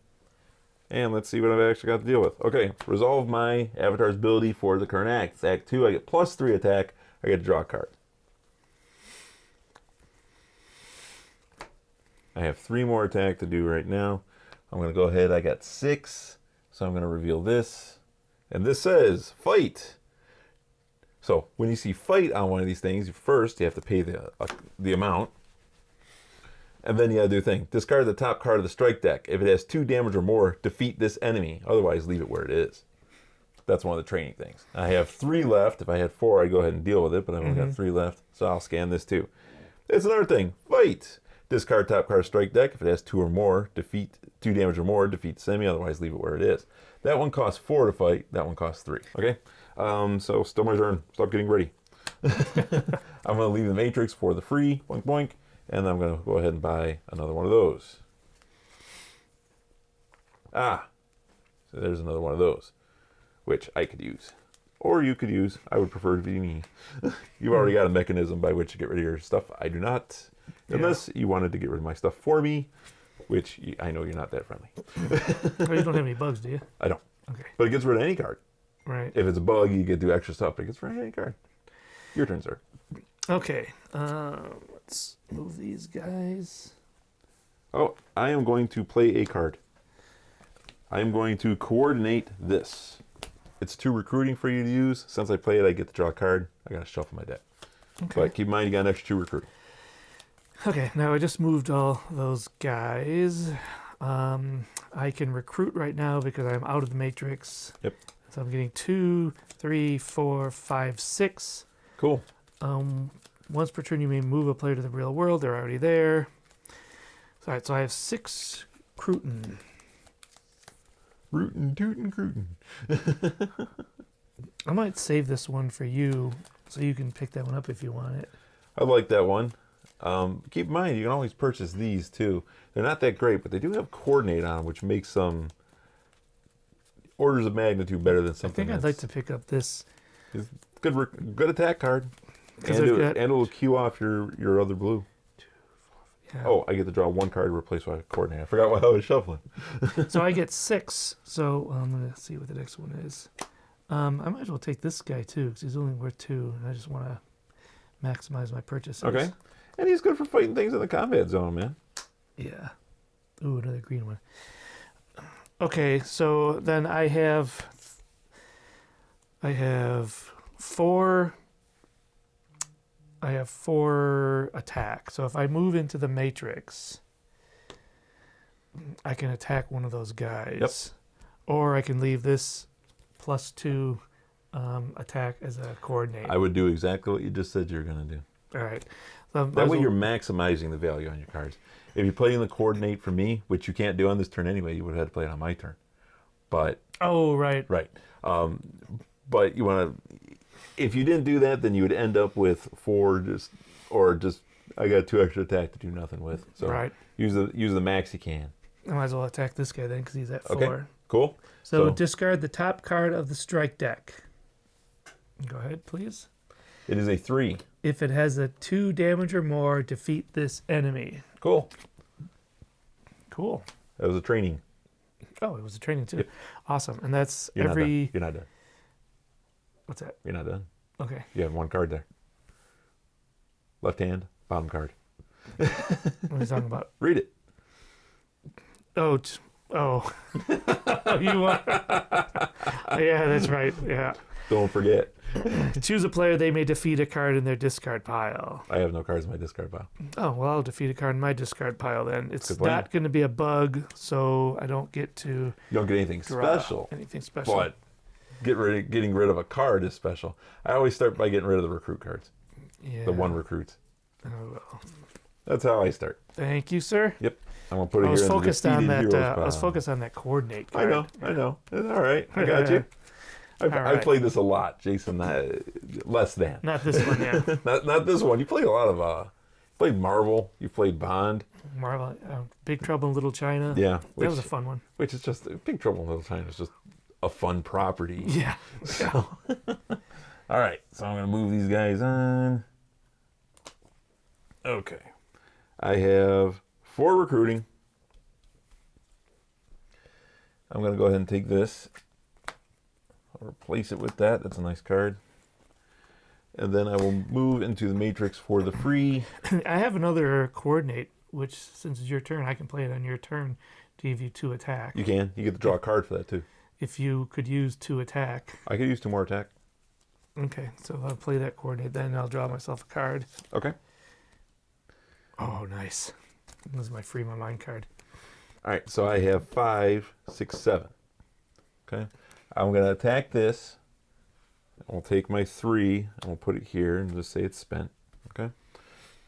And let's see what I've actually got to deal with. Okay, resolve my avatar's ability for the current act. It's Act 2. I get +3 attack. I get to draw a card. I have 3 more attack to do right now. I'm going to go ahead. I got 6. So I'm going to reveal this. And this says, fight. So when you see fight on one of these things, first you have to pay the amount. And then you gotta do the thing. Discard the top card of the strike deck. If it has 2 damage or more, defeat this enemy. Otherwise, leave it where it is. That's one of the training things. I have 3 left. If I had 4, I'd go ahead and deal with it, but I've only got 3 left, so I'll scan this too. It's another thing. Fight. Discard top card of strike deck. If it has 2 or more, defeat 2 damage or more, defeat this enemy. Otherwise, leave it where it is. That one costs 4 to fight. That one costs 3. Okay? So still my turn. Stop getting ready. I'm going to leave the Matrix for the free. Boink, boink. And I'm going to go ahead and buy another one of those. So there's another one of those, which I could use. Or you could use. I would prefer to be me. You've already got a mechanism by which to get rid of your stuff. I do not. Unless you wanted to get rid of my stuff for me, which I know you're not that friendly. Oh, you don't have any bugs, do you? I don't. Okay. But it gets rid of any card. Right. If it's a bug, you get to do extra stuff, but it gets rid of any card. Your turn, sir. Okay. Let's move these guys. Oh, I am going to play a card. I am going to coordinate this. It's 2 recruiting for you to use. Since I play it, I get to draw a card. I got to shuffle my deck. Okay. But keep in mind, you got an extra 2 recruiting. Okay, now I just moved all those guys. I can recruit right now because I'm out of the matrix. Yep. So I'm getting 2, 3, 4, 5, 6. Cool. Once per turn, you may move a player to the real world. They're already there. All right, so I have 6 Cruton. Rootin', tootin', crutin'. I might save this one for you so you can pick that one up if you want it. I like that one. Keep in mind, you can always purchase these too. They're not that great, but they do have coordinate on them, which makes them orders of magnitude better than I something. think I'd like to pick up this. Good attack card. And I've got- it'll queue off your other blue. Yeah. Oh, I get to draw 1 card to replace what I coordinate. I forgot what I was shuffling. So I get 6. So I'm going to see what the next one is. I might as well take this guy too because he's only worth 2. And I just want to maximize my purchases. Okay. And he's good for fighting things in the combat zone, man. Yeah. Ooh, another green one. Okay, so then I have 4. I have 4 attack. So if I move into the matrix, I can attack one of those guys. Yep. Or I can leave this +2 attack as a coordinate. I would do exactly what you just said you're going to do. All right. That way you're maximizing the value on your cards. If you're playing the coordinate for me, which you can't do on this turn anyway, you would have had to play it on my turn. But Oh, right. right. But you want to, if you didn't do that, then you would end up with 4 I got 2 extra attack to do nothing with. So Right. use the max you can. I might as well attack this guy then because he's at 4. Okay. Cool. So discard the top card of the strike deck. Go ahead, please. It is a 3. If it has a 2 damage or more, defeat this enemy. Cool. Cool. That was a training. Oh, it was a training too. Yep. Awesome. And that's You're every... You're not done. What's that? You're not done. Okay. You have 1 card there. Left hand, bottom card. What are you talking about? Read it. Oh, you want... Yeah, that's right. Yeah. Don't forget. Choose a player. They may defeat a card in their discard pile. I have no cards in my discard pile. Oh, well, I'll defeat a card in my discard pile then. It's Good plan. not going to be a bug, so I don't get to You don't get anything draw special. anything special. But getting rid of a card is special. I always start by getting rid of the recruit cards. Yeah. The 1 recruits. Oh, well. That's how I start. Thank you, sir. Yep. I'm gonna put it I was here. focused on that. I I was focused on that coordinate card. I know. It's all right. I got you. I've played this a lot, Jason. Less than. Not this one, yeah. not this one. You played a lot of. Played Marvel. You played Bond. Marvel, Big Trouble in Little China. Yeah, that was a fun one. Which is just Big Trouble in Little China is just a fun property. Yeah. So, all right. So I'm gonna move these guys on. Okay. I have 4 recruiting. I'm going to go ahead and take this. I'll replace it with that. That's a nice card. And then I will move into the matrix for the free. I have another coordinate, which since it's your turn, I can play it on your turn to give you 2 attack. You can. You get to draw a card for that too. If you could use 2 attack. I could use 2 more attack. Okay, so I'll play that coordinate, then I'll draw myself a card. Okay. Oh, nice. This is my free my mind card. All right, so I have 5, 6, 7. Okay. I'm going to attack this. I'll take my 3 and we'll put it here and just say it's spent. Okay.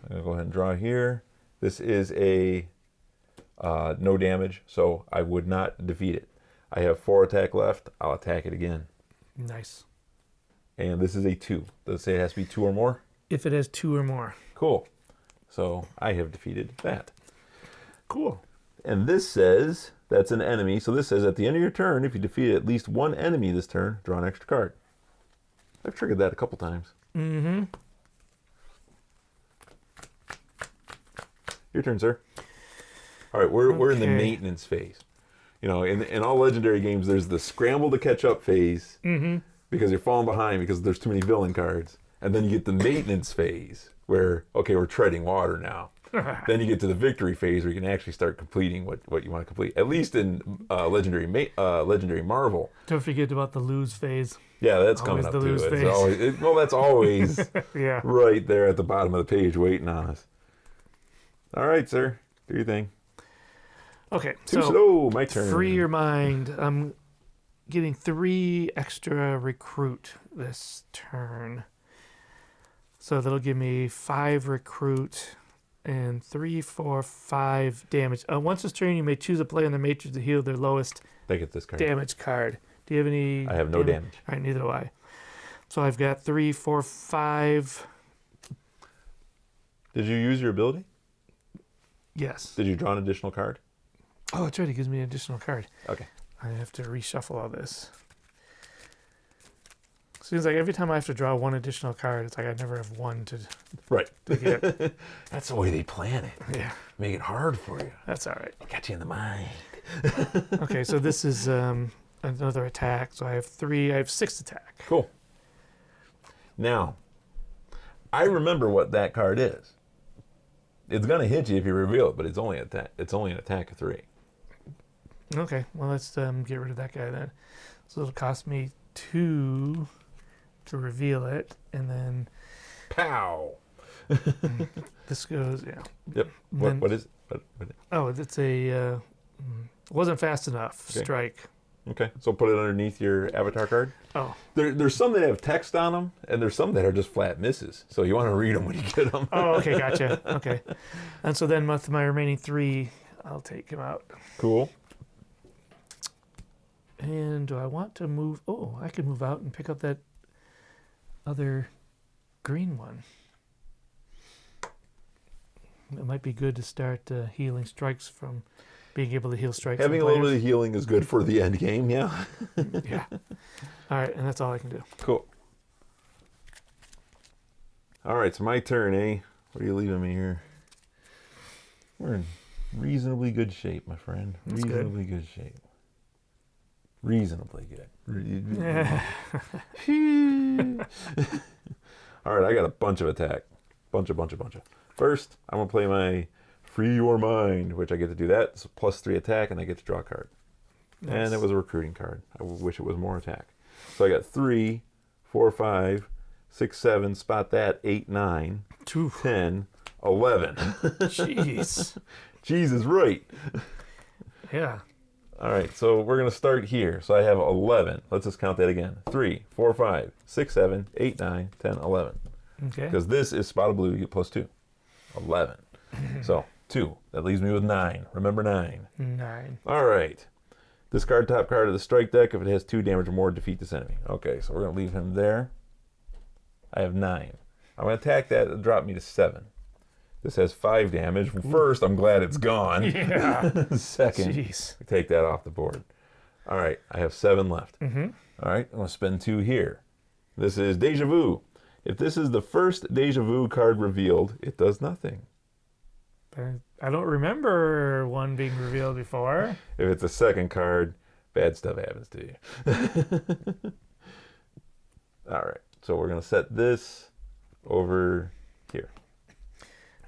I'm going to go ahead and draw here. This is a no damage, so I would not defeat it. I have 4 attack left. I'll attack it again. Nice. And this is a 2. Does it say it has to be 2 or more? If it has 2 or more. Cool. So I have defeated that. Cool. And this says that's an enemy. So this says at the end of your turn, if you defeat at least 1 enemy this turn, draw an extra card. I've triggered that a couple times. Mm-hmm. Your turn, sir. All right, we're in the maintenance phase. You know, in all legendary games, there's the scramble to catch up phase because you're falling behind because there's too many villain cards. And then you get the maintenance phase where, okay, we're treading water now. Then you get to the victory phase where you can actually start completing what you want to complete. At least in Legendary Marvel. Don't forget about the lose phase. Yeah, that's Always coming up the too. lose It's phase. always, well, that's always Yeah. right there at the bottom of the page waiting on us. All right, sir. Do your thing. Okay, Too so slow. My turn. free your mind. I'm getting 3 extra recruit this turn. So that'll give me 5 recruit and 3, 4, 5 damage. Once this turn, you may choose a player in the matrix to heal their lowest They get this card. damage card. Do you have any? I have no damage. All right, neither do I. So I've got 3, 4, 5. Did you use your ability? Yes. Did you draw an additional card? Oh, that's right. It gives me an additional card. Okay. I have to reshuffle all this. Seems like every time I have to draw 1 additional card, it's like I never have 1 to Right. get. That's the way they plan it. Yeah, Make it hard for you. that's all right. Got you in the mind. Okay, so this is another attack. So I have 6 attack. Cool. Now, I remember what that card is. It's gonna hit you if you reveal it, but it's only an attack of 3. Okay, well let's get rid of that guy then. So it'll cost me 2 to reveal it, and then Pow. this goes, yeah. Yep. Then- What is? What, Oh, it's a wasn't fast enough Okay. strike. okay. So put it underneath your avatar card. Oh, There's some that have text on them, and there's some that are just flat misses. So you want to read them when you get them. oh, okay, gotcha. Okay, and so then with my remaining 3, I'll take him out. Cool. And do I want to move? Oh, I could move out and pick up that other green one. It might be good to start healing strikes from being able to heal strikes. Having a little bit of healing is good for the end game, yeah. Yeah. All right, and that's all I can do. Cool. All right, it's my turn, eh? What are you leaving me here? We're in reasonably good shape, my friend. That's reasonably good shape. Reasonably good. All right, I got a bunch of attack. Bunch of. First, I'm going to play my Free Your Mind, which I get to do that. It's a +3 attack, and I get to draw a card. Nice. And it was a recruiting card. I wish it was more attack. So I got 3, 4, 5, 6, 7, spot that, 8, 9, 10, 11. Jeez. Jesus, right. Yeah. All right, so we're going to start here. So I have 11. Let's just count that again. 3, 4, 5, 6, 7, 8, 9, 10, 11. Okay. Because this is spotted blue, you get +2. 11. So 2. That leaves me with 9. Remember 9. 9. All right. Discard top card of the strike deck. If it has 2 damage or more, defeat this enemy. Okay, so we're going to leave him there. I have 9. I'm going to attack that and drop me to 7. This has 5 damage. First, I'm glad it's gone. Yeah. Second, Jeez. take that off the board. All right, I have 7 left. Mm-hmm. All right, I'm going to spend 2 here. This is Deja Vu. If this is the first Deja Vu card revealed, it does nothing. I don't remember one being revealed before. If it's a second card, bad stuff happens to you. All right, so we're going to set this over here.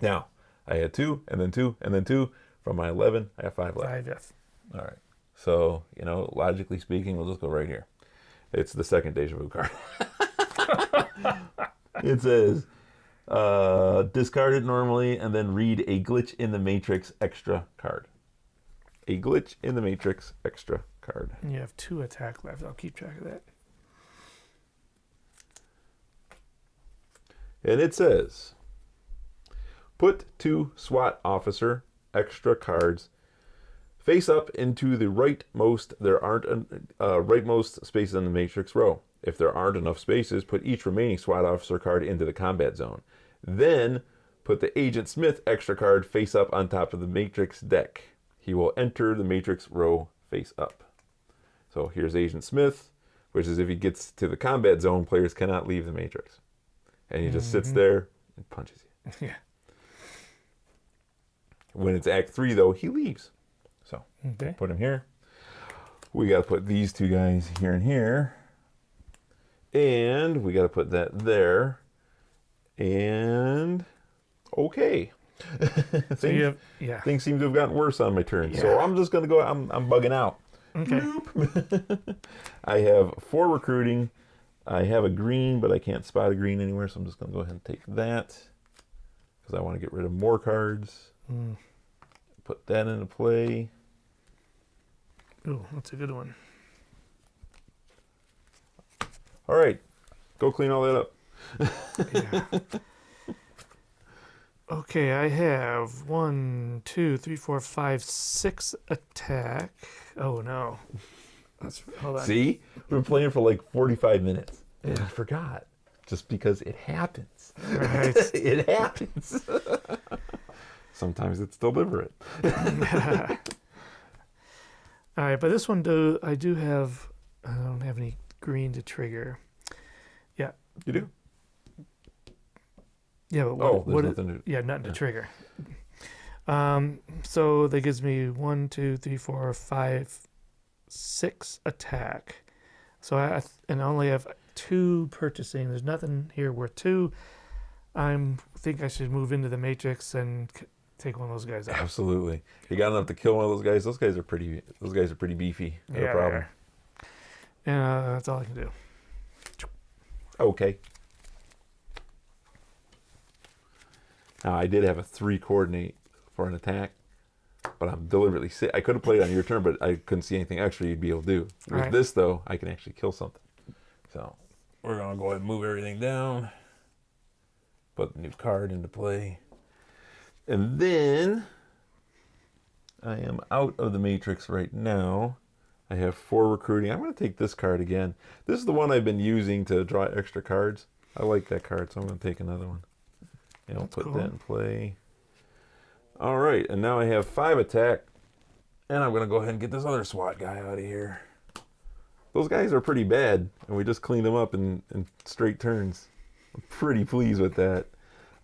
Now, I had 2, and then 2, and then 2. From my 11, I have 5 left. 5, yes. All right. So, logically speaking, we'll just go right here. It's the second Deja Vu card. It says, discard it normally, and then read a Glitch in the Matrix extra card. A Glitch in the Matrix extra card. And you have 2 attack left. I'll keep track of that. And it says, put 2 SWAT officer extra cards face up into the rightmost. There aren't rightmost spaces in the matrix row. If there aren't enough spaces, put each remaining SWAT officer card into the combat zone. Then put the Agent Smith extra card face up on top of the matrix deck. He will enter the matrix row face up. So here's Agent Smith, which is if he gets to the combat zone, players cannot leave the matrix. And he just sits there and punches you. Yeah. When it's Act 3, though, he leaves. So, Okay. put him here. We got to put these 2 guys here and here. And we got to put that there. And, okay. So you have, Things seem to have gotten worse on my turn. Yeah. So I'm just going to go, I'm bugging out. Okay. I have 4 recruiting. I have a green, but I can't spot a green anywhere, so I'm just going to go ahead and take that. Because I want to get rid of more cards. Put that into play. Ooh, that's a good one. All right. Go clean all that up. Yeah. Okay, I have 1, 2, 3, 4, 5, 6 attack. Oh no. Hold on. See? We've been playing for like 45 minutes. And I forgot. Just because it happens. Right. It happens. Sometimes it's deliberate. All right, but this one I don't have any green to trigger. Yeah. You do? Yeah, but what nothing to... nothing to trigger. So that gives me 1, 2, 3, 4, 5, 6 attack. So I only have 2 purchasing. There's nothing here worth 2. I think I should move into the matrix and take one of those guys out. Absolutely. You got enough to kill one of those guys. Those guys are pretty beefy. No problem. Yeah, that's all I can do. Okay. Now, I did have a 3 coordinate for an attack, but I'm deliberately I could have played on your turn, but I couldn't see anything extra you'd be able to do. With this, though, I can actually kill something. So we're going to go ahead and move everything down. Put the new card into play. And then I am out of the matrix right now. I have 4 recruiting. I'm going to take this card again. This is the one I've been using to draw extra cards. I like that card, so I'm going to take another one. And I'll put that in play. All right, and now I have 5 attack And I'm going to go ahead and get this other SWAT guy out of here. Those guys are pretty bad, and we just cleaned them up in straight turns. I'm pretty pleased with that.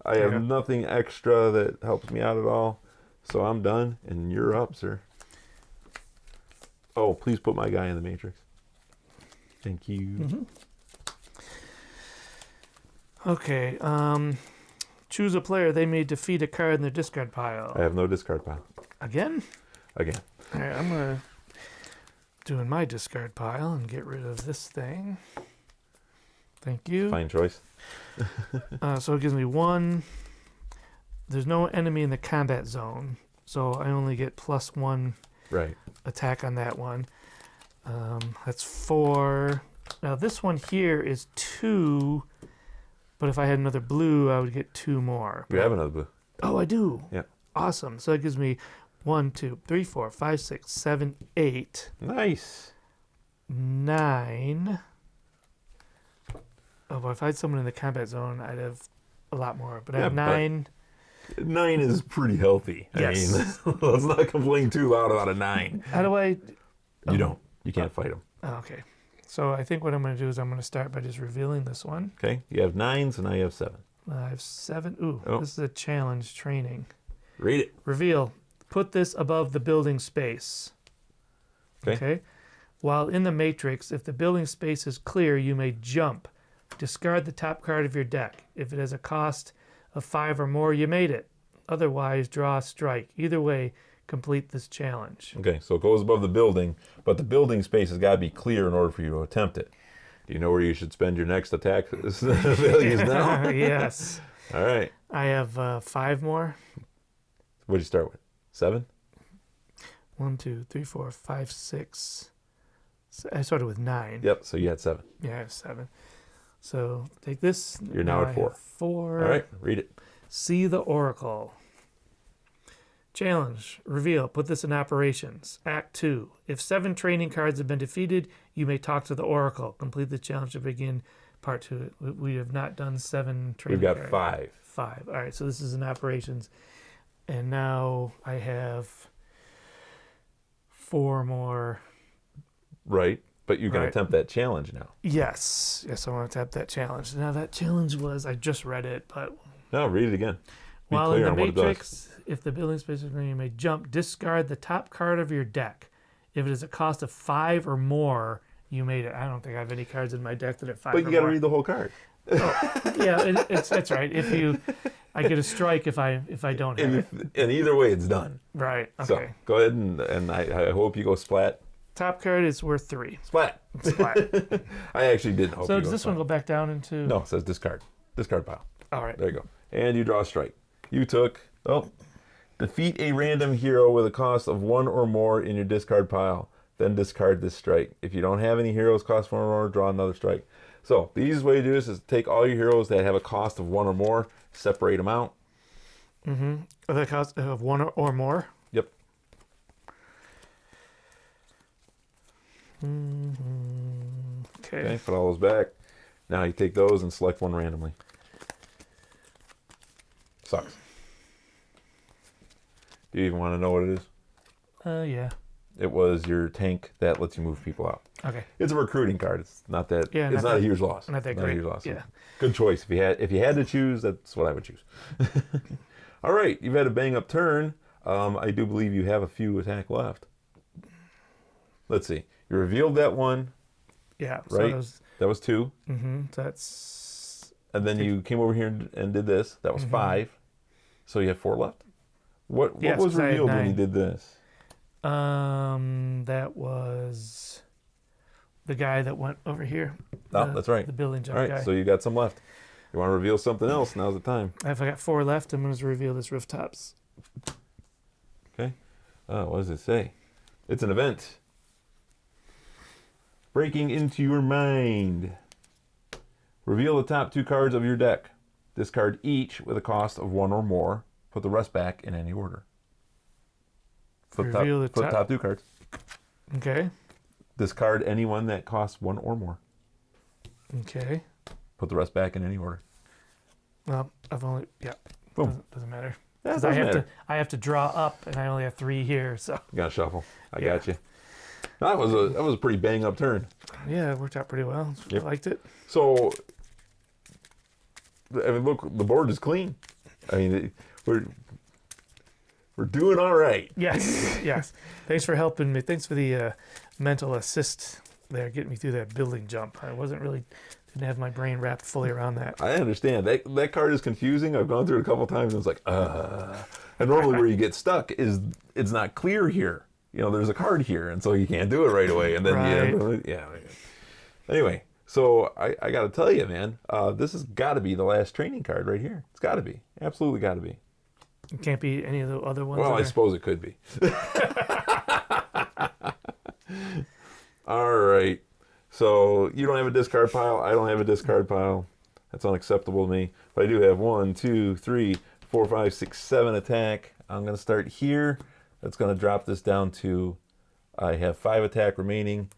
I have nothing extra that helps me out at all, so I'm done, and you're up, sir. Oh, please put my guy in the matrix. Thank you. Mm-hmm. Okay, choose a player. They may defeat a card in their discard pile. I have no discard pile. Again? Again. All right, I'm going to do in my discard pile and get rid of this thing. Thank you. Fine choice. So it gives me 1. There's no enemy in the combat zone, so I only get +1 Right. attack on that one. That's 4. Now this one here is 2, but if I had another blue, I would get 2 more. You have another blue. Oh, I do. Yeah. Awesome. So it gives me 1, 2, 3, 4, 5, 6, 7, 8, Nice. 9. Oh, but if I had someone in the combat zone, I'd have a lot more. But I have 9. 9 is pretty healthy. Yes. I mean, let's not complain too loud about a 9. How do I? You don't. You can't fight them. Oh, okay. So I think what I'm going to do is I'm going to start by just revealing this one. Okay. You have 9s, and now you have 7. I have 7. Ooh, Oh. This is a challenge training. Read it. Reveal. Put this above the building space. Okay. While in the matrix, if the building space is clear, you may jump. Discard the top card of your deck. If it has a cost of 5 or more, you made it. Otherwise, draw a strike. Either way, complete this challenge. Okay, so it goes above the building, but the building space has got to be clear in order for you to attempt it. Do you know where you should spend your next attack values now? Yes. All right. I have 5 more. What did you start with? 7? 1, 2, 3, 4, 5, 6. I started with 9. Yep, so you had 7. Yeah, I have 7. So take this. You're now at I 4. have 4. All right, read it. See the Oracle. Challenge. Reveal. Put this in operations. Act 2. If 7 training cards have been defeated, you may talk to the Oracle. Complete the challenge to begin part 2. We have not done 7 training We've got cards. 5. 5. All right, so this is in operations. And now I have 4 more. Right, but you can Right. attempt that challenge now. Yes, I want to tap that challenge. Now that challenge was, I just read it, but No, read it again. Be while in clear the on what it does. matrix, if the building space is green, you may jump, discard the top card of your deck. If it is a cost of 5 or more, you made it. I don't think I have any cards in my deck that are 5 But or you got to more. read the whole card. Yeah, that's right. I get a strike if I don't have it. And either way, it's done. Right. Okay. So go ahead and I hope you go splat. Top card is worth 3. Splat. Splat. I actually didn't hope So you does go this splat. one go back down into? No, it says discard. Discard pile. All right. There you go. And you draw a strike. You took, defeat a random hero with a cost of 1 or more in your discard pile. Then discard this strike. If you don't have any heroes cost 1 or more, draw another strike. So the easiest way to do this is take all your heroes that have a cost of 1 or more, separate them out. Mm-hmm. The cost of 1 or more? Yep. Okay. Okay, put all those back. Now you take those and select one randomly. Sucks. Do you even want to know what it is? Yeah. It was your tank that lets you move people out. Okay. It's a recruiting card. It's not that. Yeah, it's not a huge loss. Not that Not a great. huge loss. Yeah. Good choice. If you had to choose, that's what I would choose. All right, you've had a bang up turn. I do believe you have a few attack left. Let's see. You revealed that one. Yeah. Right. So That was 2. that's And then you came over here and did this. That was 5. So you have 4 left. What Yes, was 'cause I had revealed when you 9. did this? that was the guy that went over here. Oh, The- that's right. The building jump All right, guy. so you got some left. You want to reveal something else? Now's the time. If I got 4 left, I'm going to reveal this rooftops. Okay. What does it say? It's an event. Breaking into your mind. Reveal the top 2 cards of your deck. Discard each with a cost of 1 or more. Put the rest back in any order. Flip Reveal the flip top- top 2 cards. Okay. Discard any one that costs 1 or more. Okay. Put the rest back in any order. Well, I've only, yeah. Boom. Doesn't matter. because doesn't matter. I have to draw up, and I only have 3 here. So You got to shuffle. I Yeah. got you. That was a pretty bang up turn. yeah, it worked out pretty well. Yep. I liked it. So, I mean, look, the board is clean. I mean, we're doing all right. Yes, yes. Thanks for helping me. Thanks for the mental assist there, getting me through that building jump. I didn't have my brain wrapped fully around that. I understand that card is confusing. I've gone through it a couple times, and it's like, And normally, where you get stuck is it's not clear here. You know, there's a card here, and so you can't do it right away. And then yeah. Anyway, so I got to tell you, man, this has got to be the last training card right here. It's got to be, absolutely got to be. It can't be any of the other ones. Well, I suppose it could be. All right. So you don't have a discard pile. I don't have a discard pile. That's unacceptable to me. But I do have 1, 2, 3, 4, 5, 6, 7 attack. I'm going to start here. That's going to drop this down to, I have 5 attack remaining.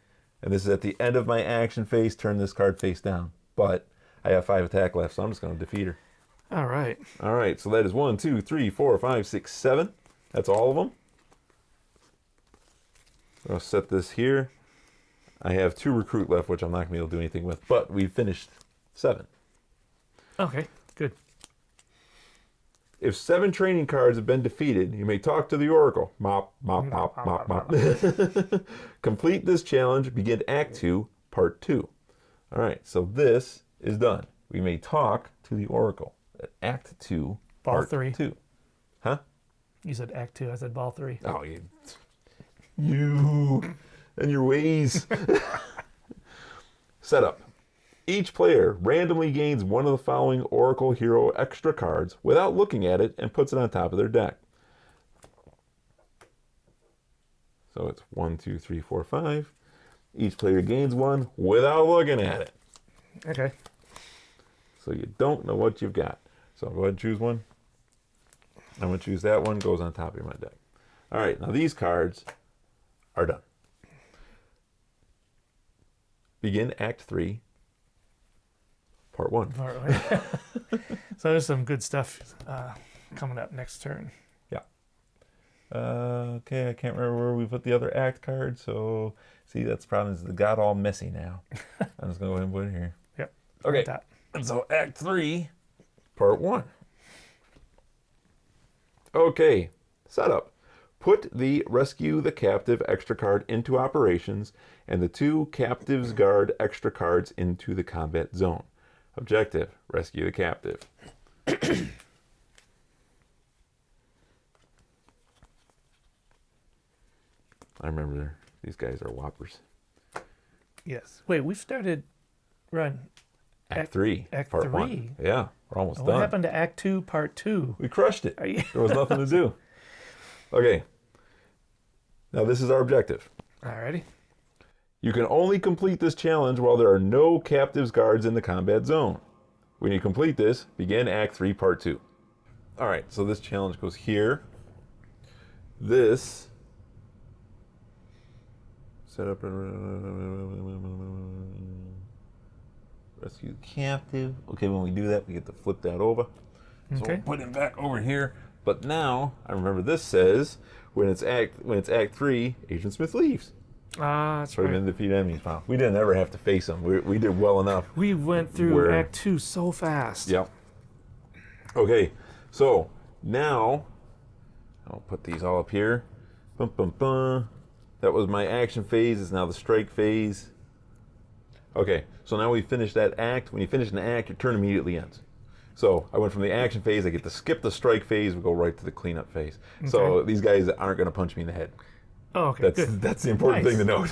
And this is at the end of my action phase. Turn this card face down. But I have 5 attack left, so I'm just going to defeat her. All right. All right, so that is 1, 2, 3, 4, 5, 6, 7. That's all of them. I'll set this here. I have 2 recruit left, which I'm not going to be able to do anything with, but we finished 7. Okay, good. If 7 training cards have been defeated, you may talk to the Oracle. Mop, mop, mop, mop, mop. Complete this challenge. Begin Act 2, Part 2. All right, so this is done. We may talk to the Oracle. Act 2, Ball Part 3. 2. Huh? You said Act 2. I said Ball 3. Oh, you and your ways. Setup. Each player randomly gains one of the following Oracle Hero extra cards without looking at it and puts it on top of their deck. So it's 1, 2, 3, 4, 5. Each player gains one without looking at it. Okay. So you don't know what you've got. So go ahead and choose one. I'm going to choose that one. Goes on top of my deck. All right. Now these cards are done. Begin Act 3, Part 1. All right. So there's some good stuff coming up next turn. Yeah. Okay, I can't remember where we put the other act card. So, see, that's the problem is it got all messy now. I'm just going to go ahead and put it here. Yep. Okay. And so Act 3, Part 1. Okay, setup. Put the Rescue the Captive extra card into operations and the 2 Captives Guard extra cards into the combat zone. Objective, rescue the captive. I remember these guys are whoppers. Yes. Wait, we've started run. Act 3, Act Part 3? 1. Yeah, we're almost What done. happened to Act 2, Part 2? We crushed it. Are you- There was nothing to do. Okay. Now this is our objective. Alrighty. You can only complete this challenge while there are no captives guards in the combat zone. When you complete this, begin Act 3, Part 2. All right, so this challenge goes here. This set up rescue the captive. Okay, when we do that, we get to flip that over. So Okay. we'll put him back over here. But now I remember this says when it's Act 3, Agent Smith leaves. That's So we right. didn't defeat enemies. Wow. We didn't ever have to face them. We did well enough. We went through Where- Act 2 so fast. Yep. Okay, so now I'll put these all up here. Bum, bum, bum. That was my action phase. It's now the strike phase. Okay, so now we finished that act. When you finish an act, your turn immediately ends. So I went from the action phase. I get to skip the strike phase. We go right to the cleanup phase. So Okay. these guys aren't going to punch me in the head. Oh, okay. That's Good. that's the important Nice. thing to note.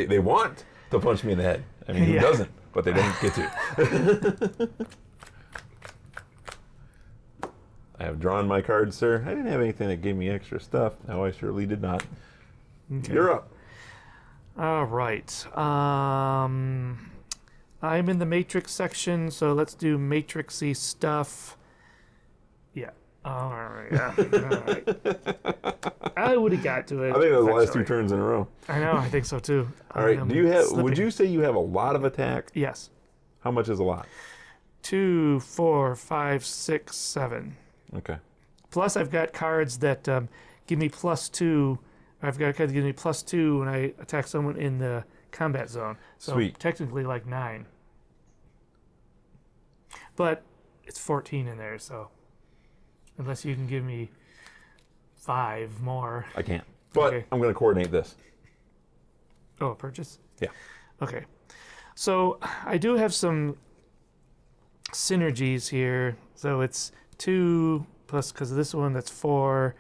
they want to punch me in the head. I mean, who Yeah. doesn't? But they don't get to. I have drawn my cards, sir. I didn't have anything that gave me extra stuff. No, I surely did not. Okay. You're up. All right. I'm in the Matrix section, so let's do Matrixy stuff. Yeah. All right. Yeah. All right. I would have got to it. I think that was the last two eventually. turns in a row. I know. I think so too. All right. I'm Do you have? Would slipping. you say you have a lot of attack? Yes. How much is a lot? 2, 4, 5, 6, 7. Okay. Plus, I've got cards that give me +2. I've got cards that give me +2 when I attack someone in the combat zone. So Sweet. technically like 9. But it's 14 in there, so unless you can give me 5 more. I can't. But Okay. I'm going to coordinate this. Oh, a purchase? Yeah. Okay. So I do have some synergies here. So it's 2 plus, because of this one, that's 4.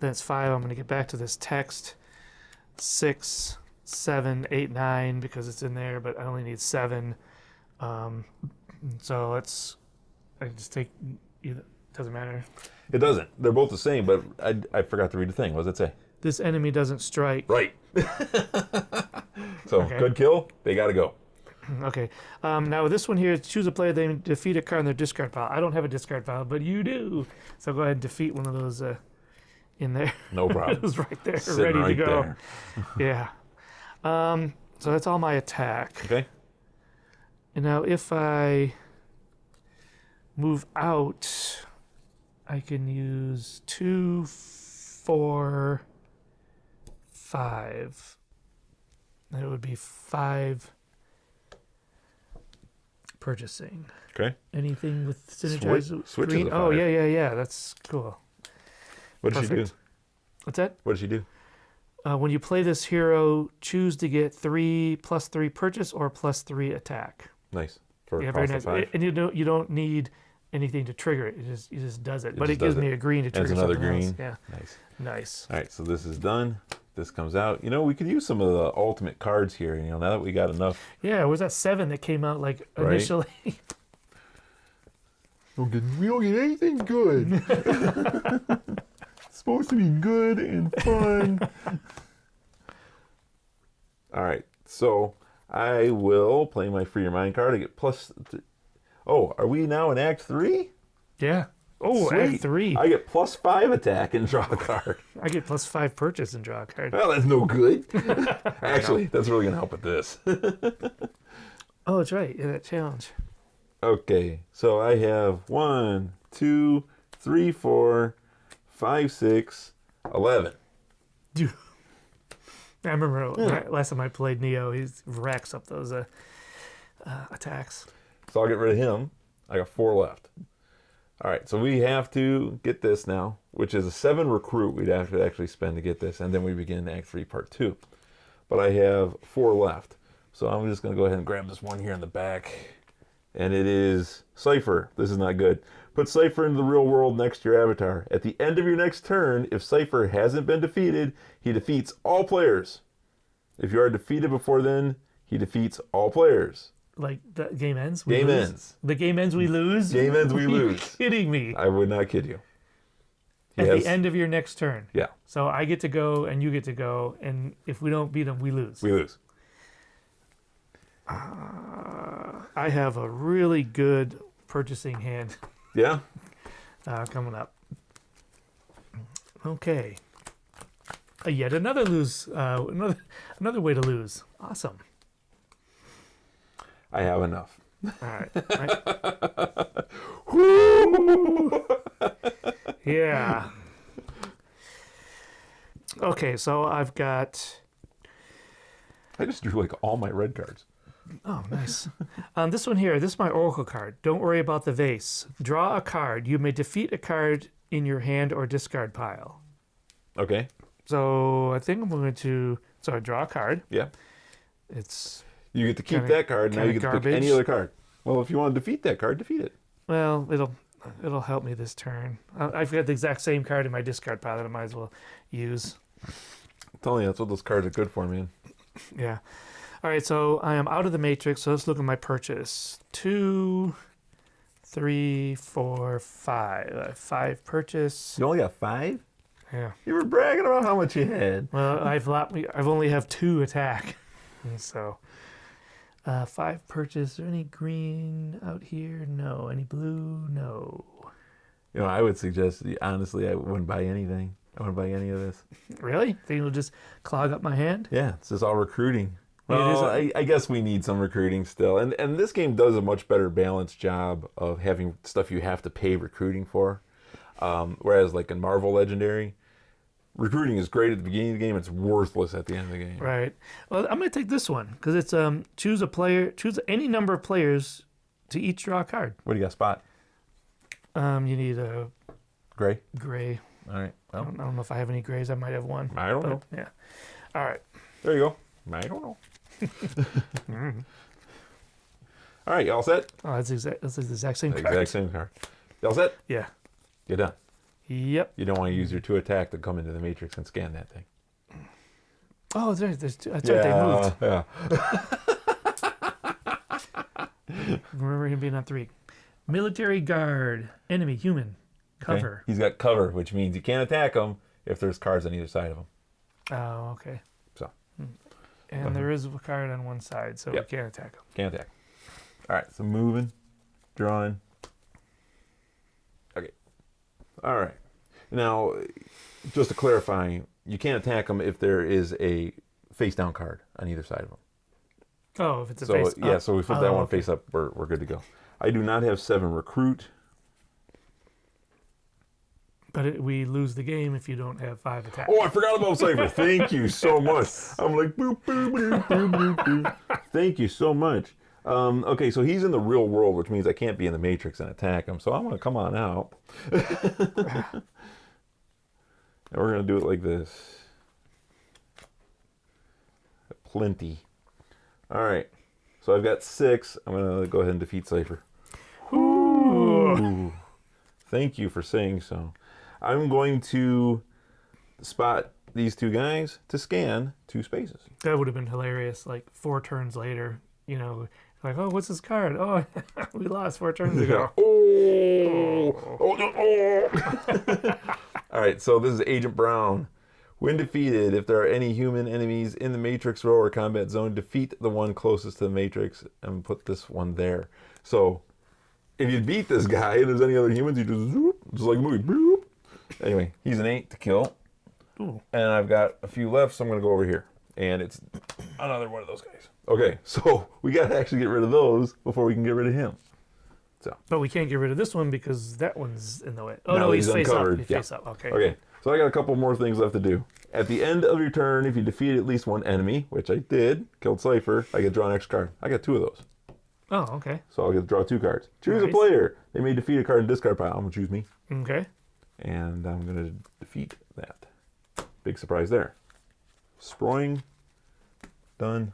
That's 5. I'm going to get back to this text. 6, 7, 8, 9, because it's in there, but I only need 7. So I just take either. Doesn't matter. It doesn't. They're both the same, but I forgot to read the thing. What does it say? This enemy doesn't strike. Right. So, Okay. good kill. They got to go. Okay. Now with this one here, choose a player. They defeat a card in their discard pile. I don't have a discard pile, but you do. So go ahead and defeat one of those in there. No problem. It was right there, Sitting ready right to go. there. Yeah. So that's all my attack. Okay. And now if I move out, I can use 2, 4, 5. That would be 5 purchasing. Okay. Anything with synergize Switch is green? a Oh 5. yeah. That's cool. What did she do? Perfect. What's that? What did she do? When you play this hero, choose to get 3 +3 purchase or +3 attack. Nice. For a Yeah, very cost nice. of 5. And you don't need anything to trigger it. It just does it. But it just gives does me it. a green to Adds trigger another something else. green. Yeah, Nice. nice. All right, so this is done. This comes out. You know, we could use some of the ultimate cards here. You know, now that we got enough. Yeah, was that 7 that came out like Right. initially? We don't get anything good. It's supposed to be good and fun. All right, so I will play my Free Your Mind card. I get Oh, are we now in Act 3? Yeah. Oh, Sweet. Act 3. I get +5 attack and draw a card. I get +5 purchase and draw a card. Well, that's no good. Actually, that's really going to help with this. Oh, that's right. Yeah, that challenge. Okay, so I have 1, 2, 3, 4, 5, 6, 11. Dude. I remember last time I played Neo, he racks up those attacks. So I'll get rid of him. I got 4 left. All right, so we have to get this now, which is a 7 recruit we'd have to actually spend to get this, and then we begin Act 3, Part 2. But I have 4 left. So I'm just going to go ahead and grab this one here in the back. And it is Cypher. This is not good. Put Cypher into the real world next to your avatar. At the end of your next turn, if Cypher hasn't been defeated, he defeats all players. If you are defeated before then, he defeats all players. Like the game ends? Game lose? ends. The game ends, we lose? Game ends, we Are you lose. kidding me? I would not kid you. At the end of your next turn. Yeah, So I get to go and you get to go, and if we don't beat them, we lose. we lose. I have a really good purchasing hand Yeah? coming up. Okay. Yet another lose. Another way to lose. Awesome. I have enough. All right. Yeah. Okay, so I've got. I just drew like all my red cards. Oh, nice. This one here, this is my Oracle card. Don't worry about the vase. Draw a card. You may defeat a card in your hand or discard pile. Okay. So I think I'm going to. So I draw a card. Yeah. It's. You get to keep Kinda- that card. Now you get to pick garbage. any other card. Well, if you want to defeat that card, defeat it. Well, it'll help me this turn. I've got the exact same card in my discard pile that I might as well use. I'm telling you, that's what those cards are good for, man. Yeah. All right, so I am out of the matrix. So let's look at my purchase. 2, 3, 4, 5. 5 purchase. You only got 5? Yeah. You were bragging about how much you had. Well, I've only have 2 attack. And so 5 purchase. Is there any green out here? No. Any blue? No. You know, I would suggest, honestly, I wouldn't buy anything. I wouldn't buy any of this. Really? Think it'll just clog up my hand? Yeah, it's just all recruiting. It is Well, I guess we need some recruiting still. And this game does a much better balanced job of having stuff you have to pay recruiting for. Whereas like in Marvel Legendary, recruiting is great at the beginning of the game. It's worthless at the end of the game. Right. Well, I'm going to take this one because it's choose any number of players to each draw a card. What do you got, Spot? You need a Gray? gray. All right. I Well, don't know if I have any grays. I might have one. I don't know. Yeah. All right. There you go. I don't know. All right, you all set? Oh, that's the exact same card. Exact same card. You all set? Yeah. You're done. Yep. You don't want to use your 2 attack to come into the matrix and scan that thing. Oh, there's two. That's right. They moved. Yeah. Remember him being on 3. Military guard, enemy, human, cover. Okay. He's got cover, which means you can't attack him if there's cards on either side of him. Oh, okay. So. And there is a card on one side, so Yep. we can't attack him. Can't attack. All right, so moving, drawing. Okay. All right. Now, just to clarify, you can't attack them if there is a face down card on either side of them. Oh, if it's a So face yeah, up. so we flip that one okay. face up, we're good to go. I do not have 7 recruit. But we lose the game if you don't have 5 attacks. Oh, I forgot about Cypher. Thank you so much. I'm like, boop, boop, boop, boop, boop, boop. Thank you so much. Okay, so he's in the real world, which means I can't be in the Matrix and attack him. So I'm going to come on out. And we're going to do it like this. Plenty. All right. So I've got 6. I'm going to go ahead and defeat Cypher. Ooh. Thank you for saying so. I'm going to spot these 2 guys to scan 2 spaces. That would have been hilarious. Like 4 turns later, like, oh, what's this card? Oh, we lost 4 turns ago. Oh, no, oh. All right, so this is Agent Brown. When defeated, if there are any human enemies in the Matrix row or combat zone, defeat the one closest to the Matrix and put this one there. So if you beat this guy and there's any other humans, you just zoop, just like a movie. Boop. Anyway, he's an 8 to kill. Ooh. And I've got a few left, so I'm going to go over here. And it's another one of those guys. Okay, so we got to actually get rid of those before we can get rid of him. So. But we can't get rid of this one because that one's in the way. Oh, Now no, he's face uncovered. up. He's Yeah. face up. Okay. Okay, so I got a couple more things left to do. At the end of your turn, if you defeat at least one enemy, which I did, killed Cypher, I get to draw an extra card. I got 2 of those. Oh, okay. So I'll get to draw 2 cards. Choose a Nice. player. They may defeat a card in discard pile. I'm going to choose me. Okay. And I'm going to defeat that. Big surprise there. Sproing. Done.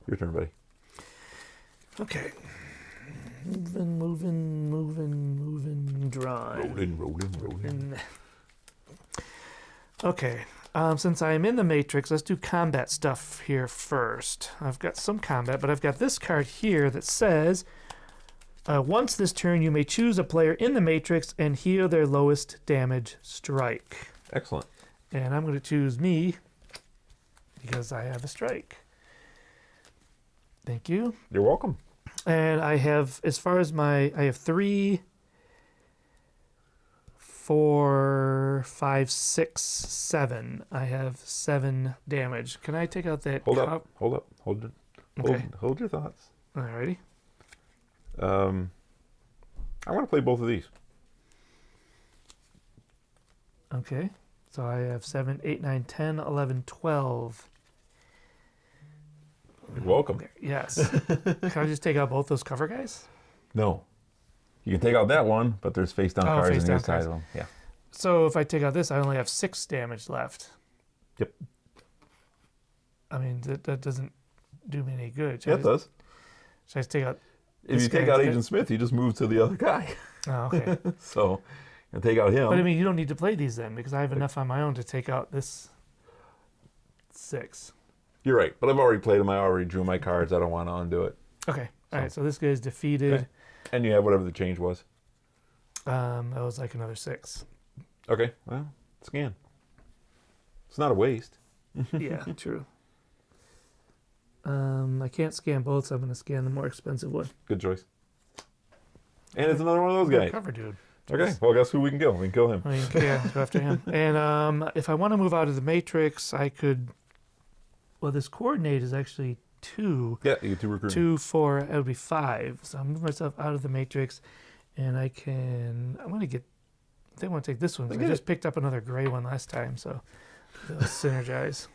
Your turn, buddy. Okay. Moving, drawing. Rolling. Okay. Since I am in the Matrix, let's do combat stuff here first. I've got some combat, but I've got this card here that says, once this turn, you may choose a player in the Matrix and heal their lowest damage strike. Excellent. And I'm going to choose me because I have a strike. Thank you. You're welcome. And I have, as far as I have 3, 4, 5, 6, 7. I have 7 damage. Can I take out that Hold cup? up. Okay. Hold your thoughts. Alrighty. I want to play both of these. Okay. So I have 7, 8, 9, 10, 11, 12. You're welcome. There. Yes. Can I just take out both those cover guys? No. You can take out that one, but there's face down cards on face the down other side cards. of them. Yeah. So if I take out this, I only have 6 damage left. Yep. I mean, that doesn't do me any good. Yeah, it does. Should I just take out If this you take guy out instead? Agent Smith, you just move to the other guy. Oh, okay. So, and take out him. But I mean, you don't need to play these then because I have enough on my own to take out this 6. You're right, but I've already played him. I already drew my cards. I don't want to undo it. Okay. All right. So this guy's defeated. Okay. And you have whatever the change was. That was like another 6. Okay, well, scan. It's not a waste. Yeah, true. I can't scan both, so I'm going to scan the more expensive one. Good choice. And it's another one of those guys. Cover dude. Okay, well, guess who we can kill? We can kill him. I mean, yeah, go after him. And if I want to move out of the Matrix, I could. Well, this coordinate is actually 2. Yeah, you get 2 recruiting. 2, 4. It would be 5. So I'll move myself out of the Matrix, And I'm going to I think I want to take this one. 'Cause I just picked up another gray one last time, so they'll synergize.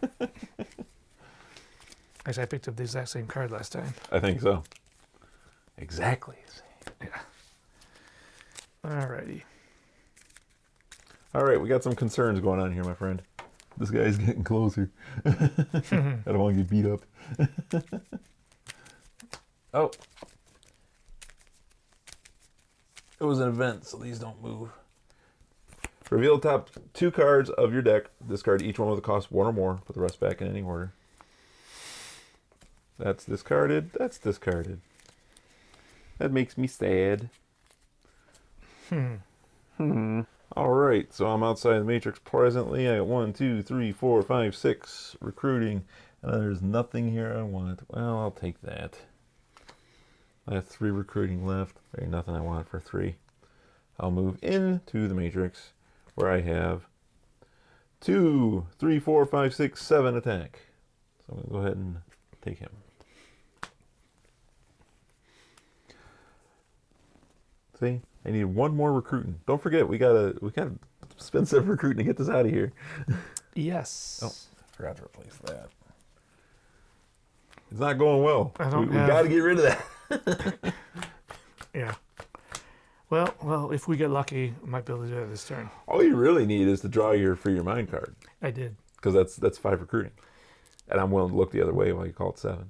Actually, I picked up the exact same card last time. I think so. Exactly. Yeah. Alrighty. All right, we got some concerns going on here, my friend. This guy's getting closer. I don't want to get beat up. Oh. It was an event, so these don't move. Reveal the top 2 cards of your deck. Discard each one with a cost 1 or more. Put the rest back in any order. That's discarded. That's discarded. That makes me sad. All right, so I'm outside the matrix presently. I got 1, 2, 3, 4, 5, 6 recruiting. And there's nothing here I want. Well, I'll take that. I have 3 recruiting left. There's nothing I want for 3. I'll move into the matrix where I have 2, 3, 4, 5, 6, 7 attack. So I'm going to go ahead and take him. See? I need 1 more recruiting. Don't forget, we gotta spend some recruiting to get this out of here. Yes. Oh, I forgot to replace that. It's not going well. We got to get rid of that. Yeah. Well, if we get lucky, I might be able to do it this turn. All you really need is to draw your free your mind card. I did. Because that's 5 recruiting. And I'm willing to look the other way while you call it 7.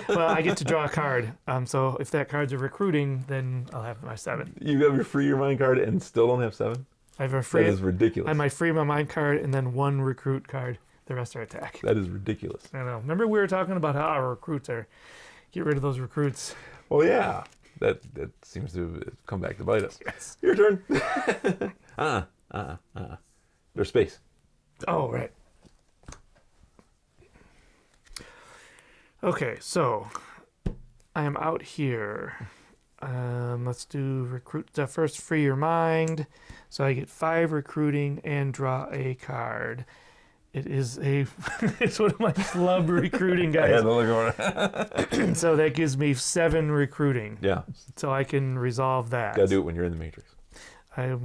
Well, I get to draw a card. So if that card's a recruiting, then I'll have my 7. You have your free your mind card and still don't have 7? I have a free. That is ridiculous. I have my free my mind card and then 1 recruit card. The rest are attack. That is ridiculous. I know. Remember we were talking about how our recruits are. Get rid of those recruits. Well, yeah. That seems to have come back to bite us. Yes. Your turn. There's space. Oh, right. Okay, so I am out here. Let's do recruit first. Free your mind. So I get 5 recruiting and draw a card. It is it's one of my flub recruiting guys. I had to look over. So that gives me 7 recruiting. Yeah. So I can resolve that. Gotta do it when you're in the matrix. I have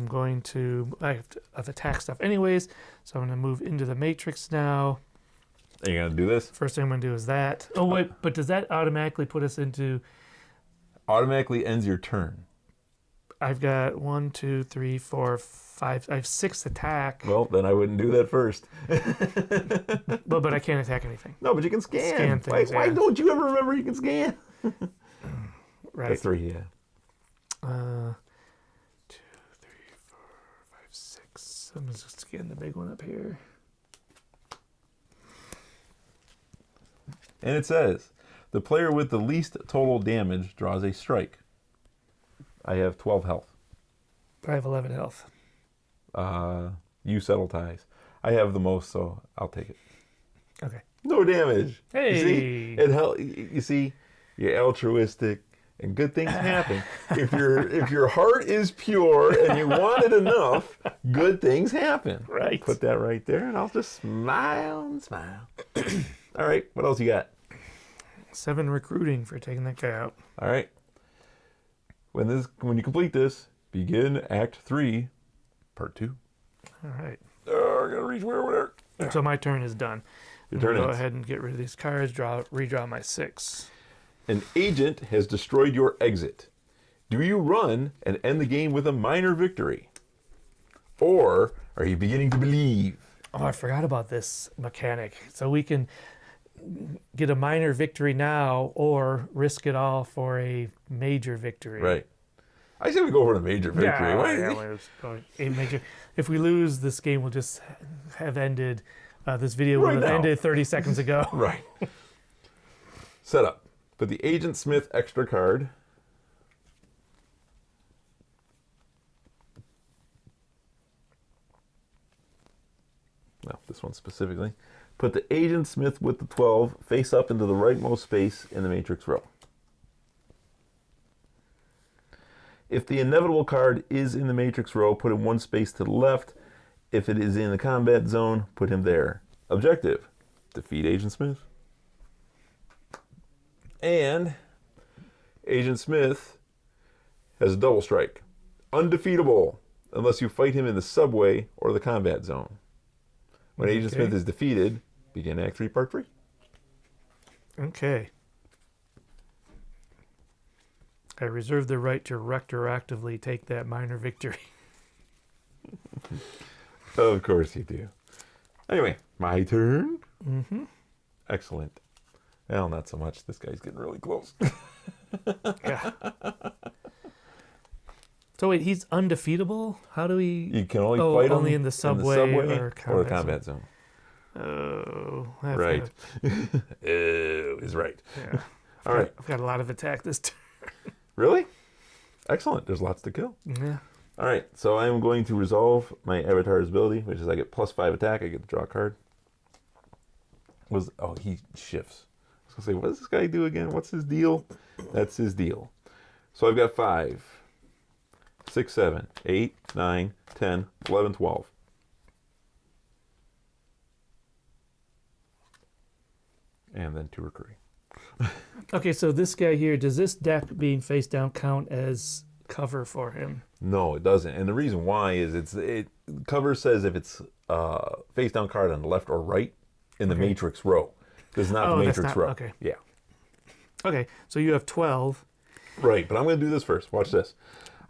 attack stuff anyways, so I'm going to move into the matrix now. Are you gonna do this? First thing I'm going to do is that. Oh, wait, but does that automatically put us into... Automatically ends your turn. I've got 1, 2, 3, 4, 5. I have 6 attack. Well, then I wouldn't do that first. But I can't attack anything. No, but you can scan. Scan things, Why yeah. don't you ever remember you can scan? Right. That's 3, yeah. 2, 3, 4, 5, 6. I'm just scan the big one up here. And it says, the player with the least total damage draws a strike. I have 12 health. I have 11 health. You settle ties. I have the most, so I'll take it. Okay. No damage. Hey. You see, you're altruistic, and good things happen. if your heart is pure and you want it enough, good things happen. Right. Put that right there, and I'll just smile and smile. All right, what else you got? 7 recruiting for taking that guy out. All right. When you complete this, begin Act 3, Part 2. All right. Oh, I gotta reach way over there. So my turn is done. Your I'm gonna turn go ends. ahead and get rid of these cards. Redraw my 6. An agent has destroyed your exit. Do you run and end the game with a minor victory? Or are you beginning to believe? Oh, I forgot about this mechanic. So we can get a minor victory now or risk it all for a major victory. Right. I say we go for the major victory. A major. If we lose, this game will just have ended. This video will Right have now. ended 30 seconds ago. Right. Setup. Put the Agent Smith extra card. No, this one specifically. Put the Agent Smith with the 12 face up into the rightmost space in the matrix row. If the inevitable card is in the matrix row, put him 1 space to the left. If it is in the combat zone, put him there. Objective: defeat Agent Smith. And Agent Smith has a double strike. Undefeatable unless you fight him in the subway or the combat zone. When Agent Smith is defeated, begin Act 3, Part 3. Okay. I reserve the right to retroactively take that minor victory. Of course you do. Anyway, my turn. Mm-hmm. Excellent. Well, not so much. This guy's getting really close. Yeah. So wait, he's undefeatable? How do we... You can only fight him only in the subway or the combat zone. Oh. Right. Is right. Yeah. All right. I've got a lot of attack this turn. Really? Excellent. There's lots to kill. Yeah. All right. So I'm going to resolve my avatar's ability, which is I get +5 attack. I get to draw a card. He shifts. I was going to say, what does this guy do again? What's his deal? That's his deal. So I've got 5, 6, 7, 8, 9, 10, 11, 12. And then 2 recruiting. Okay, so this guy here, does this deck being face down count as cover for him? No, it doesn't. And the reason why is cover says if it's face down card on the left or right in the matrix row. This is not the matrix row. Okay. Yeah. Okay, so you have 12. Right, but I'm going to do this first. Watch this.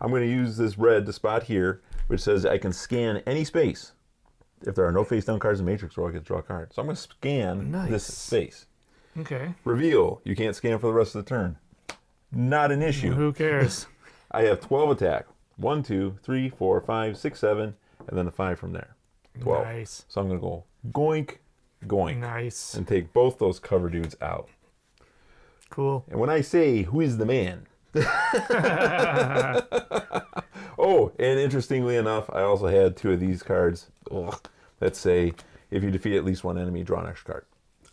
I'm going to use this red to spot here, which says I can scan any space. If there are no face down cards in the matrix row, I get to draw a card. So I'm going to scan this space. Okay. Reveal. You can't scan for the rest of the turn. Not an issue. Who cares? I have 12 attack. 1, 2, 3, 4, 5, 6, 7, and then the 5 from there. 12. Nice. So I'm going to go goink, goink. Nice. And take both those cover dudes out. Cool. And when I say, who is the man? Oh, and interestingly enough, I also had 2 of these cards that say, if you defeat at least one enemy, draw an extra card.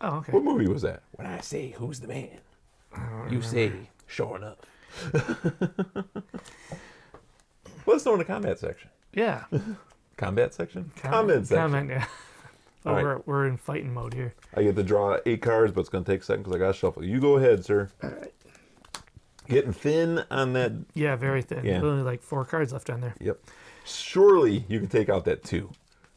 Oh, okay. What movie was that? When I say, who's the man? You say, sure enough. Let's know in the combat section. Yeah. Combat section? Comment section. Comment, yeah. Oh, All we're in fighting mode here. I get to draw 8 cards, but it's going to take a second because I got to shuffle. You go ahead, sir. All right. Getting thin on that. Yeah, very thin. Yeah. Only like 4 cards left on there. Yep. Surely you can take out that 2.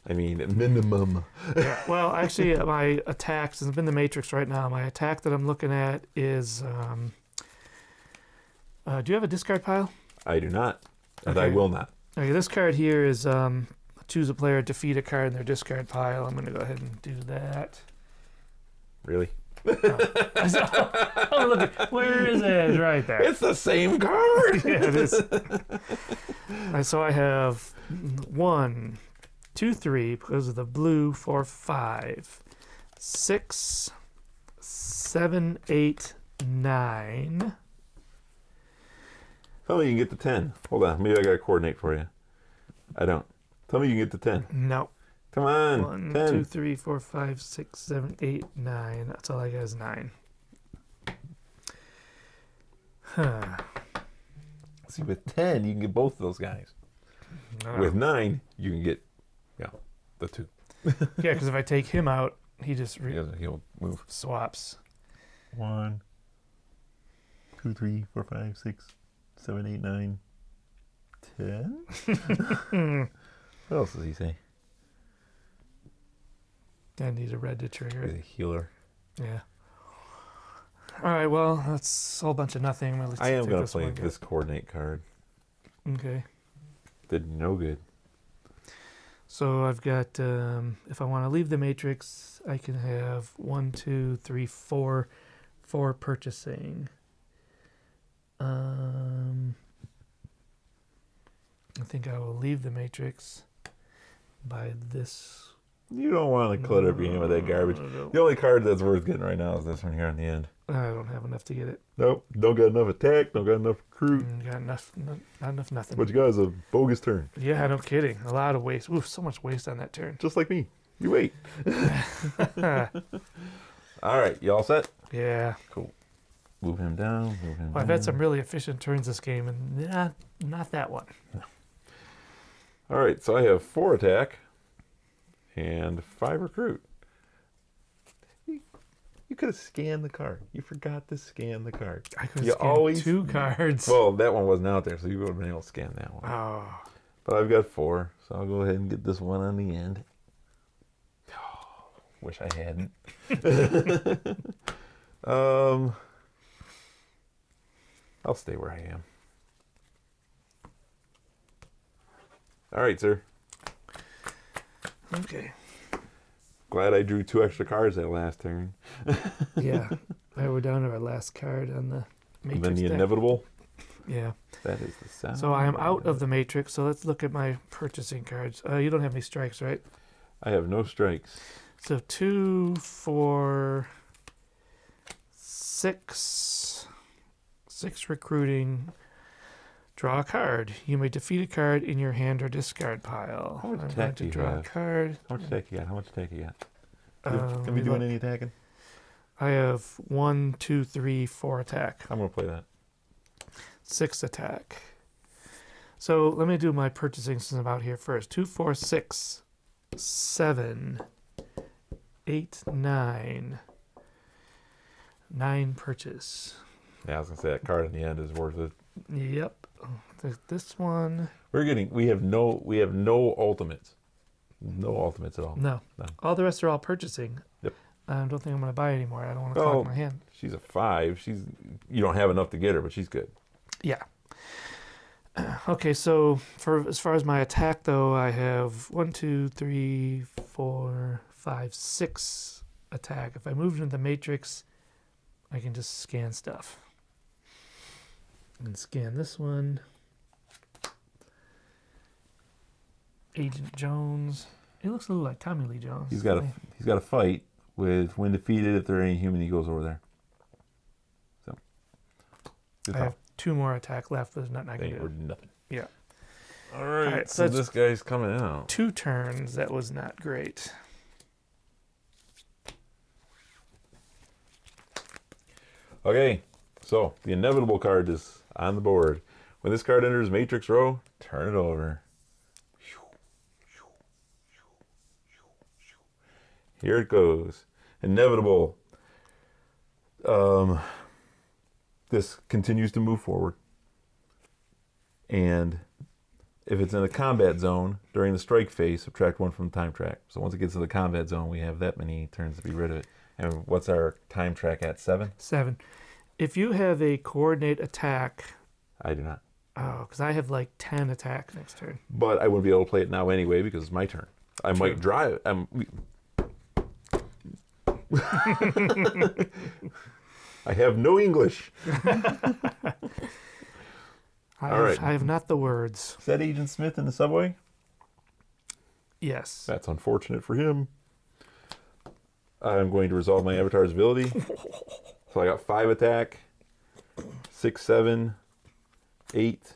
I mean, minimum. Yeah. Well, actually, my attack, since I'm in the matrix right now, my attack that I'm looking at is... do you have a discard pile? I do not. And Okay. I will not. Okay, this card here is choose a player, defeat a card in their discard pile. I'm going to go ahead and do that. Really? Oh, look, where is it? It's right there. It's the same card. Yeah, it is. So I have 1, 2, 3 because of the blue, 4, 5, 6, 7, 8, 9. Tell me you can get to 10. Hold on. Maybe I got to coordinate for you. I don't. Tell me you can get to 10. No. Come on. 1, 10. 2, 3, 4, 5, 6, 7, 8, 9. That's all I got is 9. Huh. See, with 10, you can get both of those guys. No. With 9, you can get, the 2. Yeah, because if I take him out, he just He'll move. swaps. 1, 2, 3, 4, 5, 6, 7, 8, 9, 10. What else does he say? I need a red to trigger He's it. a healer. Yeah. All right, well, that's a whole bunch of nothing. Let's I am take going to play one. this coordinate card. Okay. Did no good. So I've got, if I want to leave the matrix, I can have 1, 2, 3, 4 purchasing. I think I will leave the matrix by this. You don't want to clutter up your hand with that garbage. The only card that's worth getting right now is this one here on the end. I don't have enough to get it. Nope. Don't got enough attack. Don't got enough recruit. Got enough, not enough nothing. What you got is a bogus turn. Yeah, no kidding. A lot of waste. Oof, so much waste on that turn. Just like me. You wait. All right. You all set? Yeah. Cool. Move him down. Move him Well, I've down. had some really efficient turns this game, and not that one. All right. So I have 4 attack and 5 recruit. You could could have scanned the card. You forgot to scan the card. I could You have scanned always 2 cards. Well, that one wasn't out there, so you would have been able to scan that one. Oh. But I've got 4, so I'll go ahead and get this one on the end. Oh, wish I hadn't. I'll stay where I am. All right, sir. Okay. Glad I drew 2 extra cards that last turn. Yeah. All right, we're down to our last card on the matrix Then the deck. inevitable. Yeah. That is the sound. So I am out of the matrix. So let's look at my purchasing cards. You don't have any strikes, right? I have no strikes. So 2, 4, 6. 6 recruiting. Draw a card. You may defeat a card in your hand or discard pile. How much I'm attack going do to you draw a have? card. How much attack you got? How much attack you got? Let Can me we doing look. any attacking? I have 1, 2, 3, 4 attack. I'm going to play that. 6 attack. So let me do my purchasing since I'm out here first. 2, 4, 6, 7, 8, 9. 9 purchase. Yeah, I was going to say that card in the end is worth it. Yep. This one. We have no ultimates. No ultimates at all. No. No. All the rest are all purchasing. Yep. I don't think I'm going to buy anymore. I don't want to Oh. clog my hand. She's a 5. You don't have enough to get her, but she's good. Yeah. Okay, so as far as my attack though, I have 1, 2, 3, 4, 5, 6 attack. If I move into the matrix, I can just scan stuff. And scan this one. Agent Jones. He looks a little like Tommy Lee Jones. He's got a fight with when defeated. If there ain't human, he goes over there. So good I talk. have 2 more attack left. There's nothing I can Ain't do. worth nothing. Yeah. All right. right, So so this guy's coming out. 2 turns. That was not great. Okay. So the inevitable card is on the board. When this card enters Matrix row, turn it over. Here it goes. Inevitable. This continues to move forward. And if it's in a combat zone, during the strike phase, subtract 1 from the time track. So once it gets to the combat zone, we have that many turns to be rid of it. And what's our time track at? 7? 7. If you have a coordinate attack, I do not. oh, because I have like 10 attack next turn. But I wouldn't be able to play it now anyway because it's my turn. I might drive. I have no English. All right. I have not the words. Is that Agent Smith in the subway? Yes. That's unfortunate for him. I'm going to resolve my avatar's ability. So I got 5 attack, 6, 7, 8,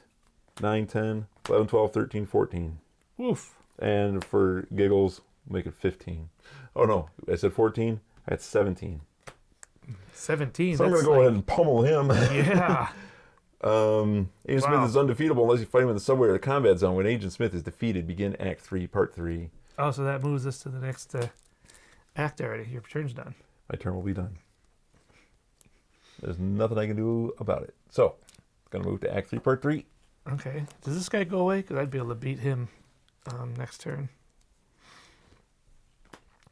9, 10, 11, 12, 13, 14. Woof. And for giggles, make it 15. Oh no, I said 14. That's 17. 17. So I'm going that's to go ahead and pummel him. Yeah. Agent Smith is undefeatable unless you fight him in the subway or the combat zone. When Agent Smith is defeated, begin Act 3, Part 3. Oh, so that moves us to the next act already. Your turn's done. My turn will be done. There's nothing I can do about it. So, going to move to Act 3, Part 3. Okay. Does this guy go away? Because I'd be able to beat him next turn.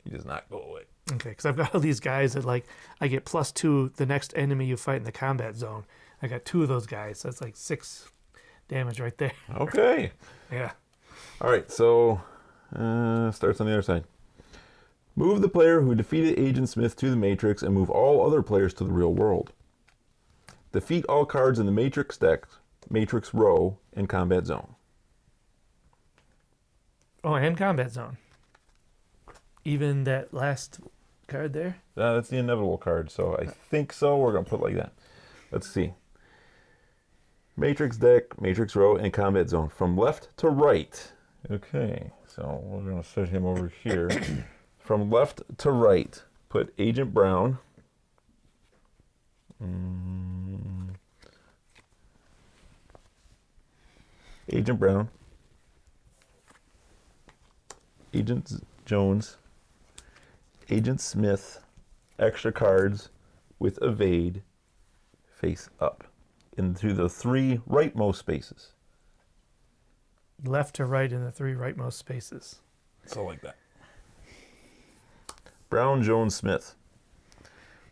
He does not go away. Okay, because I've got all these guys that like I get +2 the next enemy you fight in the combat zone. I got 2 of those guys, so it's like 6 damage right there. Okay. Yeah. All right, so starts on the other side. Move the player who defeated Agent Smith to the Matrix and move all other players to the real world. Defeat all cards in the Matrix deck, Matrix row, and combat zone. Oh, and combat zone. Even that last card there? That's the inevitable card, so I think so. We're going to put it like that. Let's see. Matrix deck, Matrix row, and combat zone. From left to right. Okay, so we're going to set him over here. From left to right, put Agent Brown. Agent Brown. Agent Jones. Agent Smith. extra cards with evade face up into the 3 rightmost spaces. Left to right in the 3 rightmost spaces. So like that. Brown Jones Smith.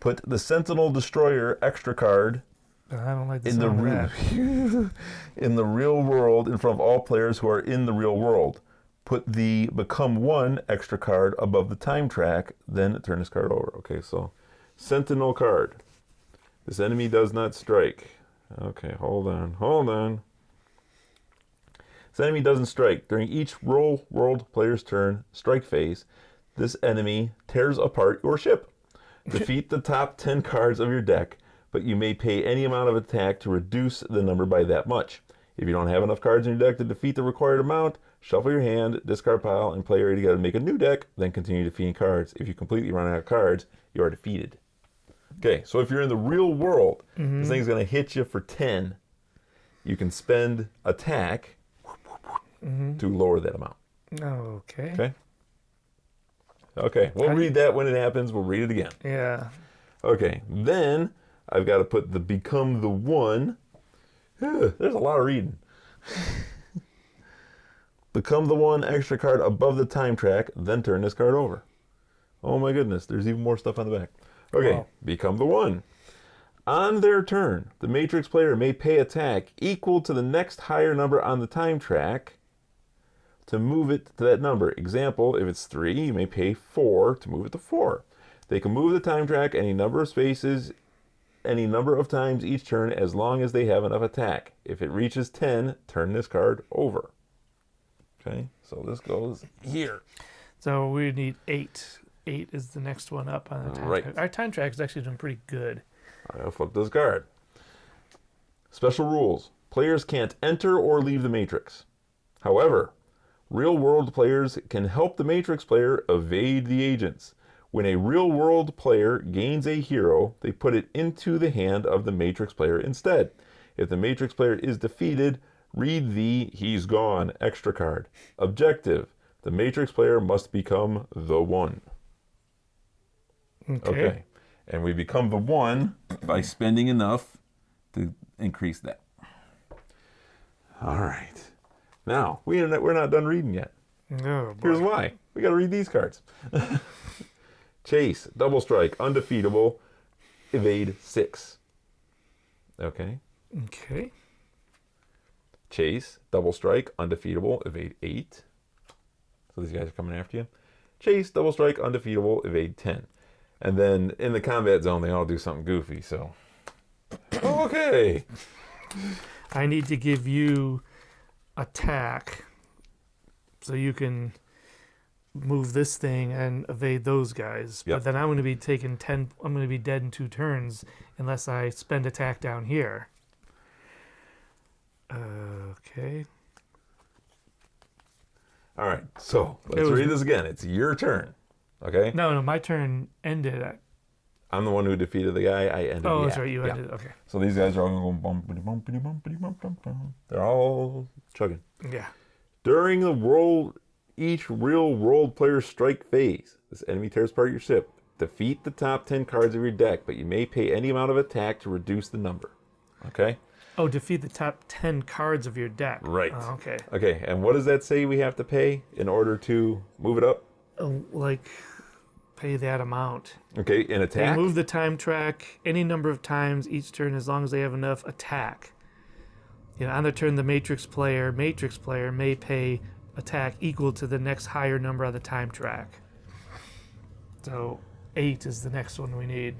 Put the Sentinel Destroyer extra card I don't like the in the sound of that. in the real world in front of all players who are in the real world. Put the Become One extra card above the time track, then turn this card over. Okay, so Sentinel card. This enemy does not strike. Okay, hold on. This enemy doesn't strike. During each real world player's turn, strike phase, this enemy tears apart your ship. Defeat the top 10 cards of your deck, but you may pay any amount of attack to reduce the number by that much. If you don't have enough cards in your deck to defeat the required amount, shuffle your hand, discard pile, and play area together to make a new deck, then continue defeating cards. If you completely run out of cards, you are defeated. Okay, so if you're in the real world, this thing's going to hit you for 10. You can spend attack to lower that amount. Okay. Okay, we'll read that when it happens. We'll read it again. Yeah. Okay, then I've got to put the Become the One. There's a lot of reading. Become the One extra card above the time track, then turn this card over. Oh my goodness, there's even more stuff on the back. Okay, Wow. Become the One. On their turn, the Matrix player may pay attack equal to the next higher number on the time track to move it to that number. Example, if it's 3, you may pay 4 to move it to 4. They can move the time track any number of spaces, any number of times each turn as long as they have enough attack. If it reaches 10, turn this card over. Okay, so this goes here. So we need 8. 8 is the next one up on the time track. Our time track is actually doing pretty good. All right, I'll flip this card. Special rules. Players can't enter or leave the Matrix. However, real-world players can help the Matrix player evade the agents. When a real-world player gains a hero, they put it into the hand of the Matrix player instead. If the Matrix player is defeated, read the He's Gone extra card. Objective. The Matrix player must become the One. Okay. And we become the One by spending enough to increase that. All right. Now, we're not done reading yet. Oh, boy. Here's why. We got to read these cards. Chase, double strike, undefeatable, evade 6. Okay. Okay. Chase, double strike, undefeatable, evade 8. So these guys are coming after you. Chase, double strike, undefeatable, evade 10. And then in the combat zone, they all do something goofy, so. Okay. I need to give you attack so you can move this thing and evade those guys. Yep. But then I'm going to be taking 10. I'm going to be dead in 2 turns unless I spend attack down here. Okay. All right, so let's read this again. It's your turn, okay? No, my turn ended at. I'm the one who defeated the guy. I ended Oh, the that's act. right. You Yeah. ended. Okay. So these guys are all going bumpity bumpity bumpity bump bump bump. They're all chugging. Yeah. During each real world player strike phase, this enemy tears apart your ship. Defeat the top 10 cards of your deck, but you may pay any amount of attack to reduce the number. Okay? Oh, defeat the top 10 cards of your deck. Right. Oh, okay. Okay, and what does that say we have to pay in order to move it up? Oh, like, pay that amount. Okay, in They attack? move the time track any number of times each turn as long as they have enough attack. You know, on their turn, the Matrix player may pay attack equal to the next higher number on the time track. So 8 is the next one we need.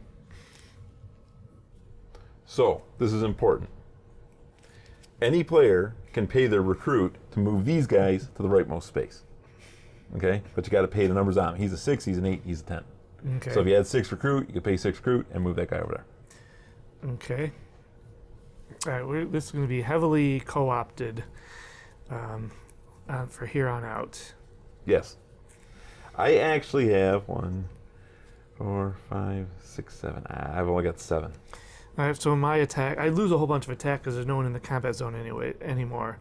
So, this is important. Any player can pay their recruit to move these guys to the rightmost space. Okay? But you got to pay the numbers on him. He's a 6, he's an 8, he's a 10. Okay. So if you had 6 recruit, you could pay 6 recruit and move that guy over there. Okay. All right, this is going to be heavily co-opted for here on out. Yes. I actually have 1, 4, 5, 6, 7. I've only got 7. All right, so my attack, I lose a whole bunch of attack because there's no one in the combat zone anymore.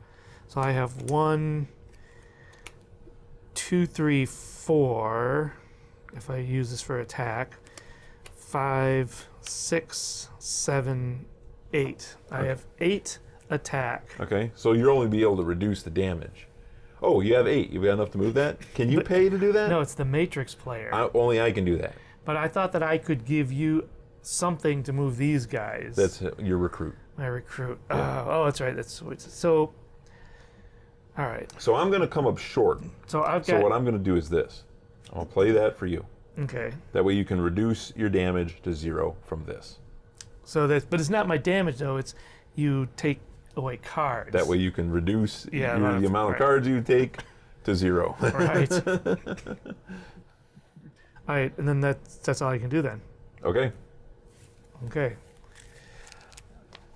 So I have 1, 2, 3, 4. If I use this for attack, 5, 6, 7, 8. I Okay. have 8 attack. Okay, so you'll only be able to reduce the damage. Oh, you have 8. You've got enough to move that? Can you pay to do that? No, it's the Matrix player. Only I can do that. But I thought that I could give you something to move these guys. That's your recruit. My recruit. Oh, that's right. So. All right. So I'm going to come up short. So I've got. So what I'm going to do is this. I'm going to play that for you. Okay. That way you can reduce your damage to 0 from this. So that, but it's not my damage though. It's you take away cards. That way you can reduce the amount of right. cards you take to 0. Right. All right, and then that's all I can do then. Okay. Okay.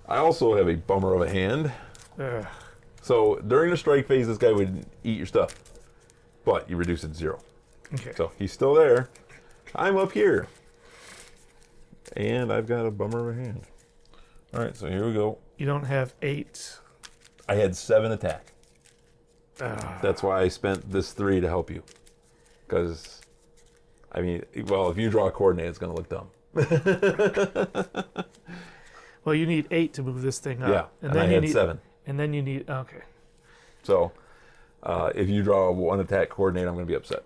I also have a bummer of a hand. Ugh. So during the strike phase, this guy would eat your stuff, but you reduce it to 0. Okay. So he's still there. I'm up here. And I've got a bummer of a hand. All right, so here we go. You don't have 8. I had 7 attack. That's why I spent this 3 to help you. Because, I mean, well, if you draw a coordinate, it's going to look dumb. Well, you need 8 to move this thing up. Yeah, and then I had 7. And then you need, okay. So, if you draw a 1 attack coordinate, I'm going to be upset.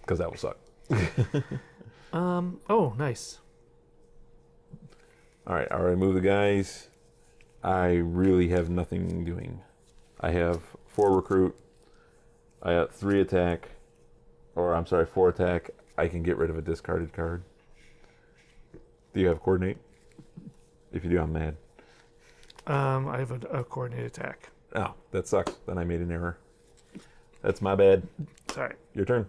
Because that will suck. Oh, nice. All right, I already moved the guys. I really have nothing doing. I have 4 recruit. I got 3 attack. Or, I'm sorry, 4 attack. I can get rid of a discarded card. Do you have coordinate? If you do, I'm mad. I have a coordinated attack. Oh, that sucks. Then I made an error. That's my bad. Sorry. Your turn.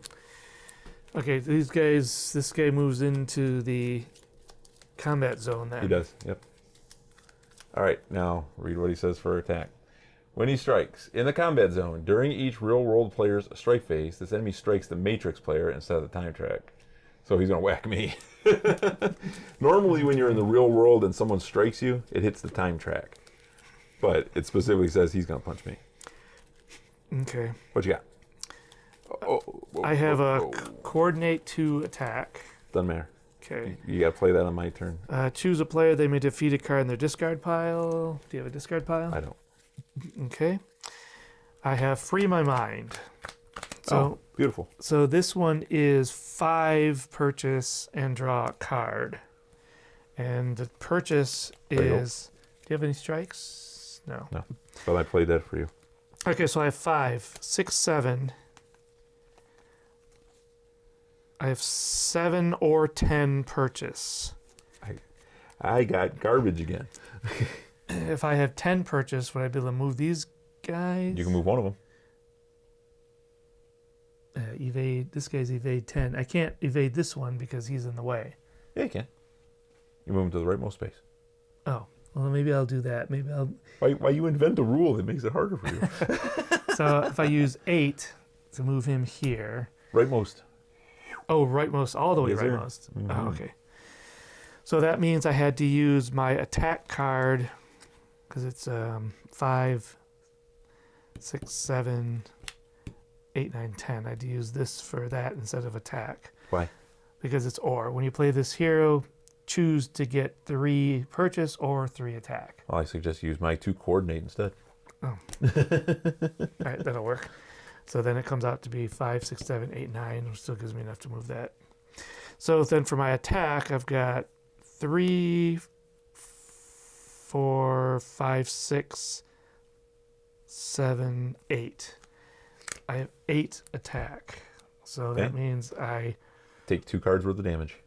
Okay, this guy moves into the combat zone then. He does, yep. All right, now read what he says for attack. When he strikes in the combat zone, during each real-world player's strike phase, this enemy strikes the Matrix player instead of the time track. So he's going to whack me. Normally when you're in the real world and someone strikes you, it hits the time track. But it specifically says he's going to punch me. Okay. What you got? I have a coordinate 2 attack. Doesn't matter. Okay. You got to play that on my turn. Choose a player. They may defeat a card in their discard pile. Do you have a discard pile? I don't. Okay. I have Free My Mind. So, beautiful. So this one is 5 purchase and draw a card. And the purchase is... Do you have any strikes? No. No. But I played that for you. Okay, so I have 5, 6, 7. I have 7 or 10 purchase. I got garbage again. If I have 10 purchase, would I be able to move these guys? You can move one of them. Evade. This guy's evade 10. I can't evade this one because he's in the way. Yeah, you can. You move him to the rightmost space. Oh, well, maybe I'll do that. Maybe I'll. Why you invent a rule that makes it harder for you? So if I use 8 to move him here. Rightmost. Oh, rightmost, all the way Yes, sir. rightmost. Oh, okay. So that means I had to use my attack card because it's 5, 6, 7, 8, 9, 10. I had to use this for that instead of attack. Why? Because it's or. When you play this hero, choose to get 3 purchase or 3 attack. Well, I suggest you use my 2 coordinate instead. Oh. All right, that'll work. So then it comes out to be 5, 6, 7, 8, 9, which still gives me enough to move that. So then for my attack, I've got 3, 4, 5, 6, 7, 8. I have 8 attack. So that means I Take 2 cards worth of damage.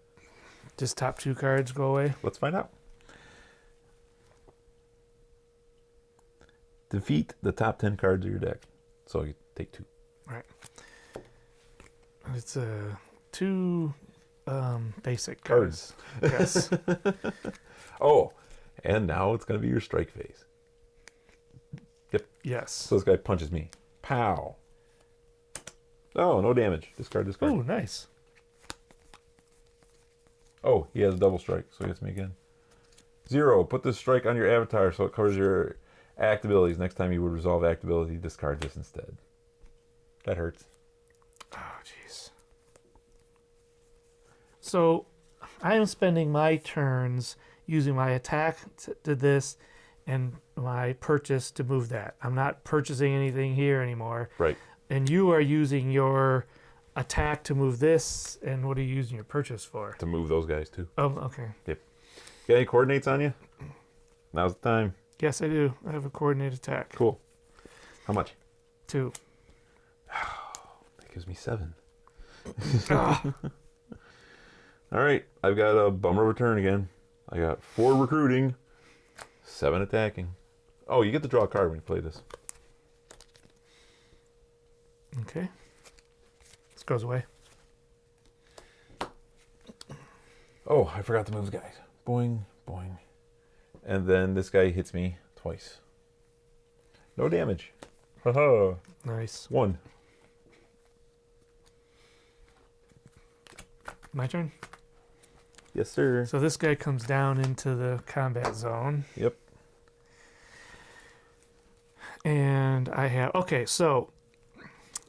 just top 2 cards go away. Let's find out. Defeat the top 10 cards of your deck. So you take 2. Right. It's 2 basic cards. Yes. Oh, and now it's going to be your strike phase. Yep. Yes. So this guy punches me. Pow. Oh, no damage. Discard, discard. Oh, nice. Oh, he has a double strike, so he hits me again. 0. Put this strike on your avatar so it covers your act abilities. Next time you would resolve act ability, discard this instead. That hurts. Oh, jeez. So, I am spending my turns using my attack to this and my purchase to move that. I'm not purchasing anything here anymore. Right. And you are using your attack to move this, and what are you using your purchase for? To move those guys too. Oh, okay. Yep. Got any coordinates on you? Now's the time. Yes, I do. I have a coordinated attack. Cool. How much? 2. That gives me 7. Ah, All right. I've got a bummer return again. I got 4 recruiting, 7 attacking. Oh, you get to draw a card when you play this. okay. This goes away. Oh, I forgot to move the guys. Boing, boing. And then this guy hits me twice. No damage. Haha. Nice. 1. My turn. Yes, sir. So this guy comes down into the combat zone. Yep. And I have... Okay, so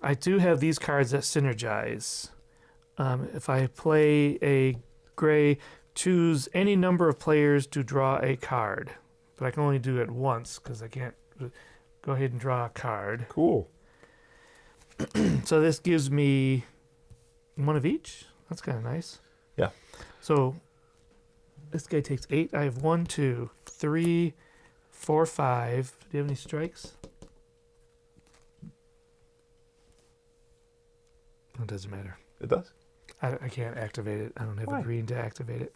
I do have these cards that synergize. If I play a gray, choose any number of players to draw a card. But I can only do it once because I can't go ahead and draw a card. Cool. So this gives me 1 of each. That's kind of nice. Yeah. So this guy takes 8. I have 1, 2, 3, 4, 5. Do you have any strikes? It doesn't matter. It does. I can't activate it. I don't have Why? a green to activate it.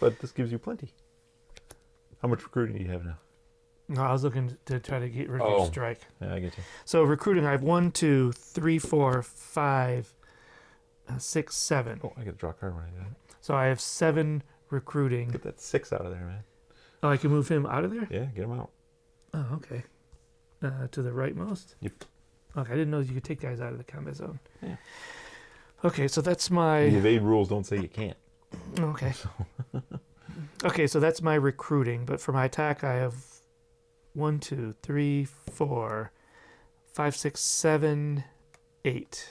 But this gives you plenty. How much recruiting do you have now? No, I was looking to try to get rid of Oh. your strike. Yeah, I get you. So recruiting, I have 1, 2, 3, 4, 5, 6, 7. Oh, I get to draw a card when I do that. So I have 7 recruiting. Get that 6 out of there, man. Oh, I can move him out of there? Yeah, get him out. Oh, okay. To the rightmost? Yep. Okay, I didn't know you could take guys out of the combat zone. Yeah. Okay, so that's The my... evade rules don't say you can't. Okay. Okay, so that's my recruiting. But for my attack, I have 1, 2, 3, 4, 5, 6, 7, 8.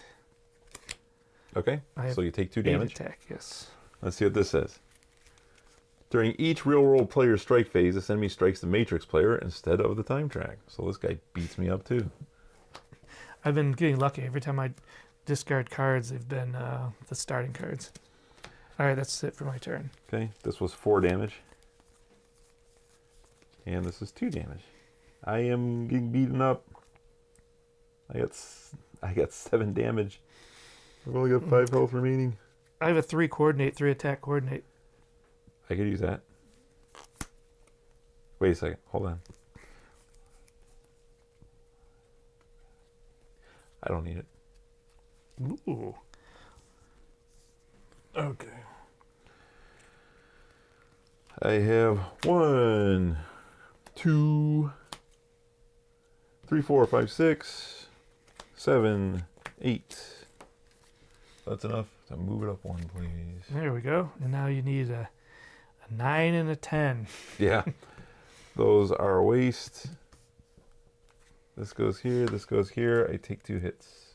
Okay, I have so you take 2 8 damage. attack, yes. Let's see what this says. During each real-world player's strike phase, this enemy strikes the Matrix player instead of the time track. So this guy beats me up too. I've been getting lucky. Every time I discard cards, they've been the starting cards. All right, that's it for my turn. Okay, this was 4 damage. And this is 2 damage. I am getting beaten up. I got 7 damage. I've only got 5 health remaining. I have a 3 coordinate, 3 attack coordinate. I could use that. Wait a second. Hold on. I don't need it. Ooh. Okay. I have 1, 2, 3, 4, 5, 6, 7, 8. That's enough to move it up 1, please. There we go. And now you need a 9 and a 10. Yeah. Those are a waste. This goes here. This goes here. I take 2 hits.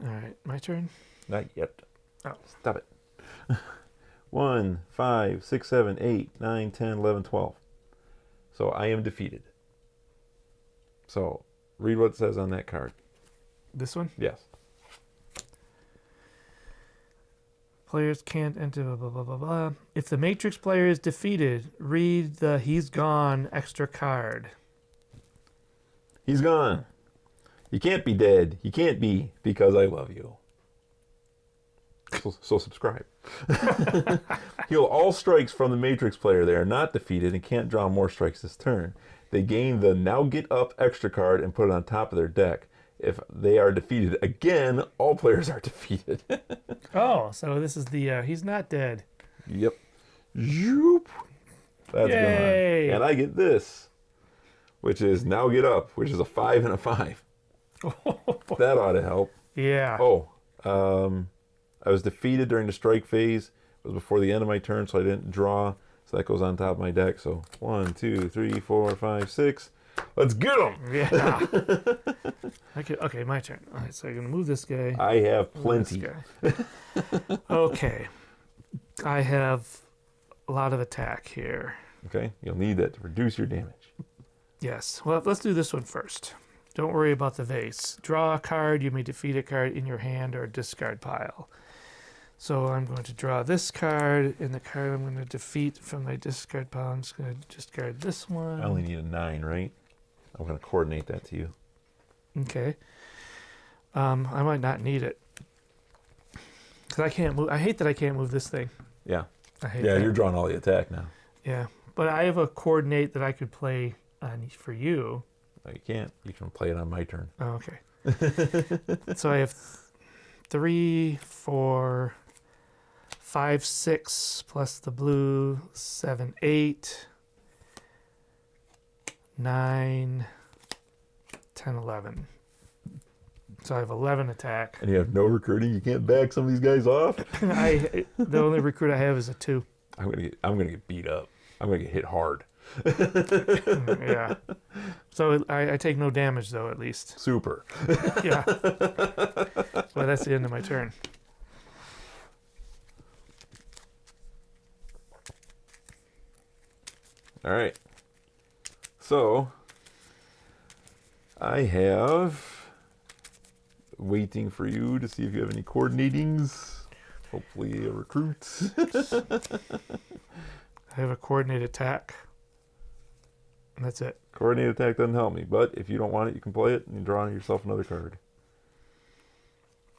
All right, my turn. Not yet. Oh. Stop it. 1, 5, 6, 7, 8, 9, 10, 11, 12. So I am defeated. So read what it says on that card. This one? Yes. Players can't enter blah, blah, blah, blah, blah. If the Matrix player is defeated, read the he's gone extra card. He's gone. You can't be dead. You can't be because I love you. So subscribe. Heal all strikes from the Matrix player. They are not defeated and can't draw more strikes this turn. They gain the now get up extra card and put it on top of their deck. If they are defeated again, all players are defeated. Oh, so this is the he's not dead. Yep. Zoop. That's Yay. gone. And I get this, which is now get up, which is a 5 and a 5. That ought to help. Yeah. Oh, I was defeated during the strike phase. It was before the end of my turn, so I didn't draw. So that goes on top of my deck. So 1, 2, 3, 4, 5, 6. Let's get them. Yeah. Okay, my turn. All right, so I'm going to move this guy. I have move this plenty. guy. Okay. I have a lot of attack here. Okay, you'll need that to reduce your damage. Yes. Well, let's do this one first. Don't worry about the vase. Draw a card. You may defeat a card in your hand or discard pile. So I'm going to draw this card, and the card I'm going to defeat from my discard pile, I'm just going to discard this one. I only need a 9, right? I'm going to coordinate that to you. Okay. I might not need it. Because I can't move. I hate that I can't move this thing. Yeah. I hate Yeah, that. you're drawing all the attack now. Yeah. But I have a coordinate that I could play on for you. No, you can't. You can play it on my turn. Oh, okay. So I have 3, 4, 5, 6 plus the blue, 7, 8, 9, 10, 11. So I have 11 attack. And you have no recruiting. You can't back some of these guys off. The only recruit I have is a 2. I'm gonna get beat up. I'm gonna get hit hard. Yeah. So I take no damage though, at least. Super. Yeah. Well, that's the end of my turn. All right. So I have waiting for you to see if you have any coordinatings. Hopefully a recruit. I have a coordinated attack. And that's it. Coordinated attack doesn't help me, but if you don't want it, you can play it and you draw yourself another card.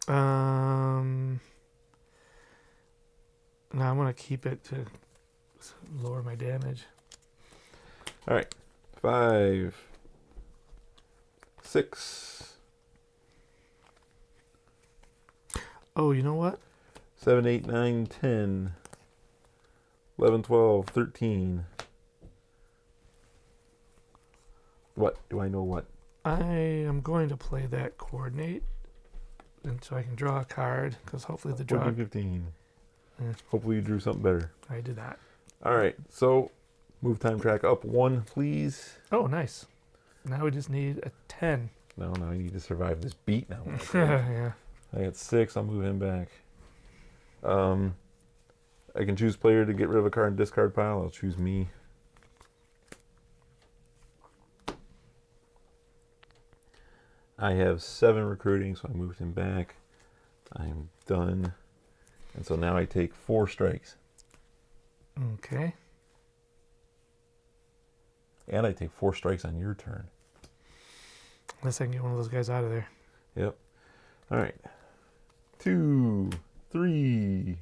No, I'm gonna keep it to lower my damage. All right. 5, 6, Oh, you know what? 7, 8, 9, 10, 11, 12, 13. What? Do I know what? I am going to play that coordinate, and so I can draw a card, because hopefully the draw... 14, 15. Yeah. Hopefully you drew something better. I did that. All right. So move time track up 1, please. Oh, nice. Now we just need a 10. No, I need to survive this beat now. Yeah. I got 6. I'll move him back. I can choose player to get rid of a card and discard pile. I'll choose me. I have 7 recruiting, so I moved him back. I'm done. And so now I take 4 strikes. Okay. And I take 4 strikes on your turn. Unless I can get one of those guys out of there. Yep. All right. 2, 3.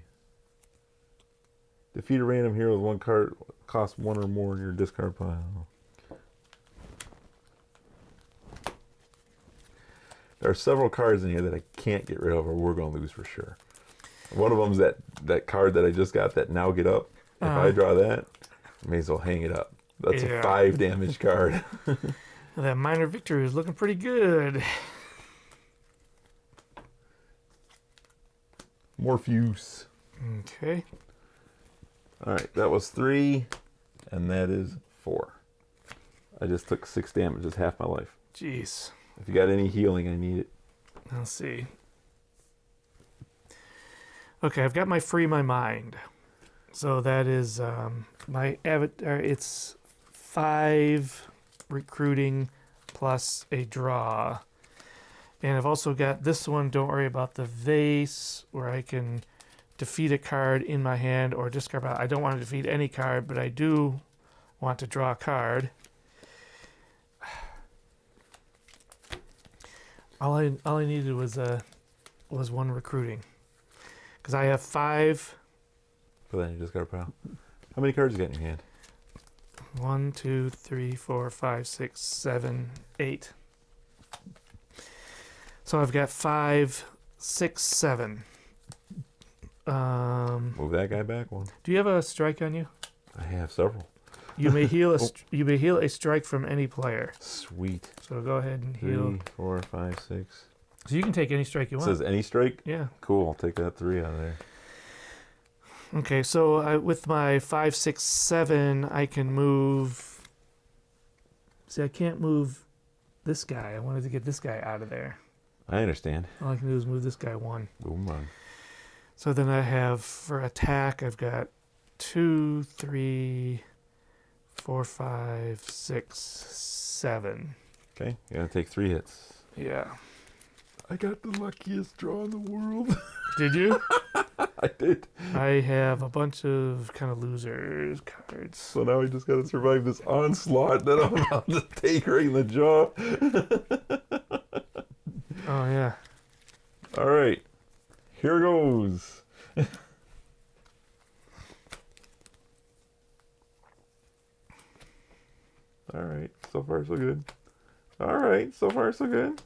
Defeat a random hero with 1 card, cost 1 or more in your discard pile. There are several cards in here that I can't get rid of or we're going to lose for sure. One of them's that card that I just got, that now get up. If I draw that, I may as well hang it up. That's a 5 damage card. That minor victory is looking pretty good. Morpheus. Okay. All right, that was 3, and that is 4. I just took 6 damage. That's half my life. Jeez. If you got any healing, I need it. Let's see. Okay, I've got my free my mind. So that is my avatar. It's 5 recruiting plus a draw. And I've also got this one, don't worry about the vase, where I can defeat a card in my hand or discard. I don't want to defeat any card, but I do want to draw a card. All I needed was 1 recruiting, because I have 5. But then you just got a pile. How many cards you got in your hand? 1, 2, 3, 4, 5, 6, 7, 8. So I've got 5, 6, 7. Move that guy back 1. Do you have a strike on you? I have several. You may heal you may heal a strike from any player. Sweet. So go ahead and 3, heal. 4, 5, 6. So you can take any strike you It want. says any strike? Yeah. Cool. I'll take that 3 out of there. Okay, so with my 5, 6, 7, I can move See, I can't move this guy. I wanted to get this guy out of there. I understand. All I can do is move this guy 1. Boom on. So then I have, for attack, I've got 2, 3, 4, 5, 6, 7. Okay, you're gonna take 3 hits. Yeah. I got the luckiest draw in the world. Did you? I did. I have a bunch of kind of losers cards. So now I just gotta survive this onslaught that I'm about to take right in the jaw. Oh, yeah. All right, here goes. All right, so far so good. All right, so far so good.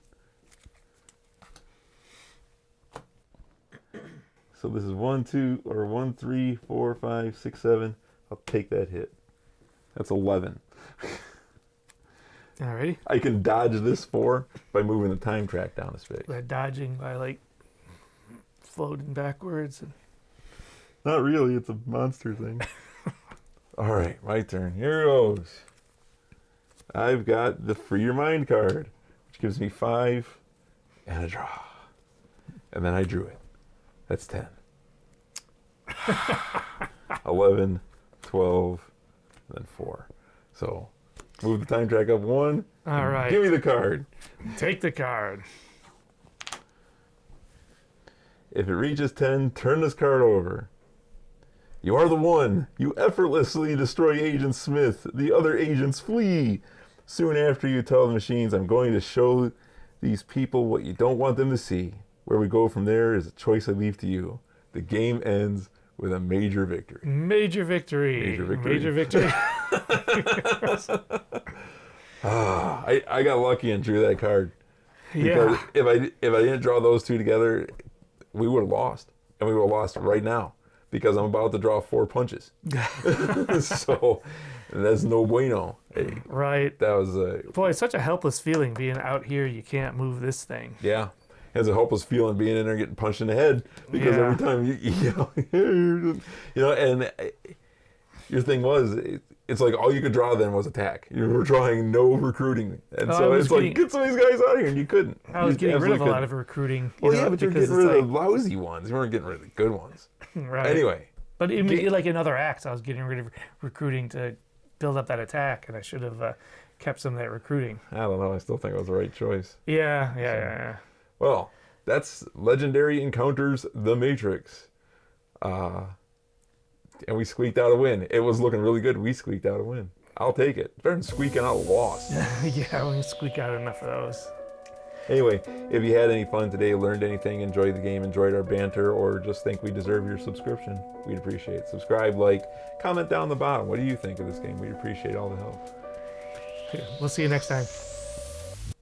So this is 1, 2, or 1, 3, 4, 5, 6, 7. I'll take that hit. That's 11. Alrighty. I can dodge this 4 by moving the time track down a space. By dodging, by like floating backwards. And... Not really, it's a monster thing. All right, my turn. Here goes. I've got the Free Your Mind card, which gives me 5 and a draw. And then I drew it. That's 10. 11, 12, and then 4. So move the time track up 1. All right. Give me the card. Take the card. If it reaches 10, turn this card over. You are the one. You effortlessly destroy Agent Smith. The other agents flee. Soon after you tell the machines, I'm going to show these people what you don't want them to see. Where we go from there is a choice I leave to you. The game ends with a major victory. Major victory. Major victory. Major victory. I got lucky and drew that card. Because Yeah. if I didn't draw those 2 together, we would have lost. And we would have lost right now. Because I'm about to draw 4 punches. So that's no bueno. Hey, Right. that was Boy, it's such a helpless feeling being out here. You can't move this thing. yeah. Has a helpless feeling being in there getting punched in the head because Yeah. every time you know, and your thing was it's like all you could draw then was attack. You were drawing no recruiting, and so it's like get some of these guys out of here, and you couldn't. I was You getting rid of a absolutely lot of recruiting. Well, know, yeah, but you're because getting it's rid of the lousy ones. You weren't getting rid of the good ones. right. Anyway, But even like in other acts, I was getting rid of recruiting to build up that attack, and I should have kept some of that recruiting. I don't know. I still think it was the right choice. Yeah. Well, that's Legendary Encounters The Matrix. And we squeaked out a win. It was looking really good. We squeaked out a win. I'll take it. Better than squeaking out a loss. Yeah, we can squeak out enough of those. Anyway, if you had any fun today, learned anything, enjoyed the game, enjoyed our banter, or just think we deserve your subscription, we'd appreciate it. Subscribe, like, comment down the bottom. What do you think of this game? We'd appreciate all the help. We'll see you next time.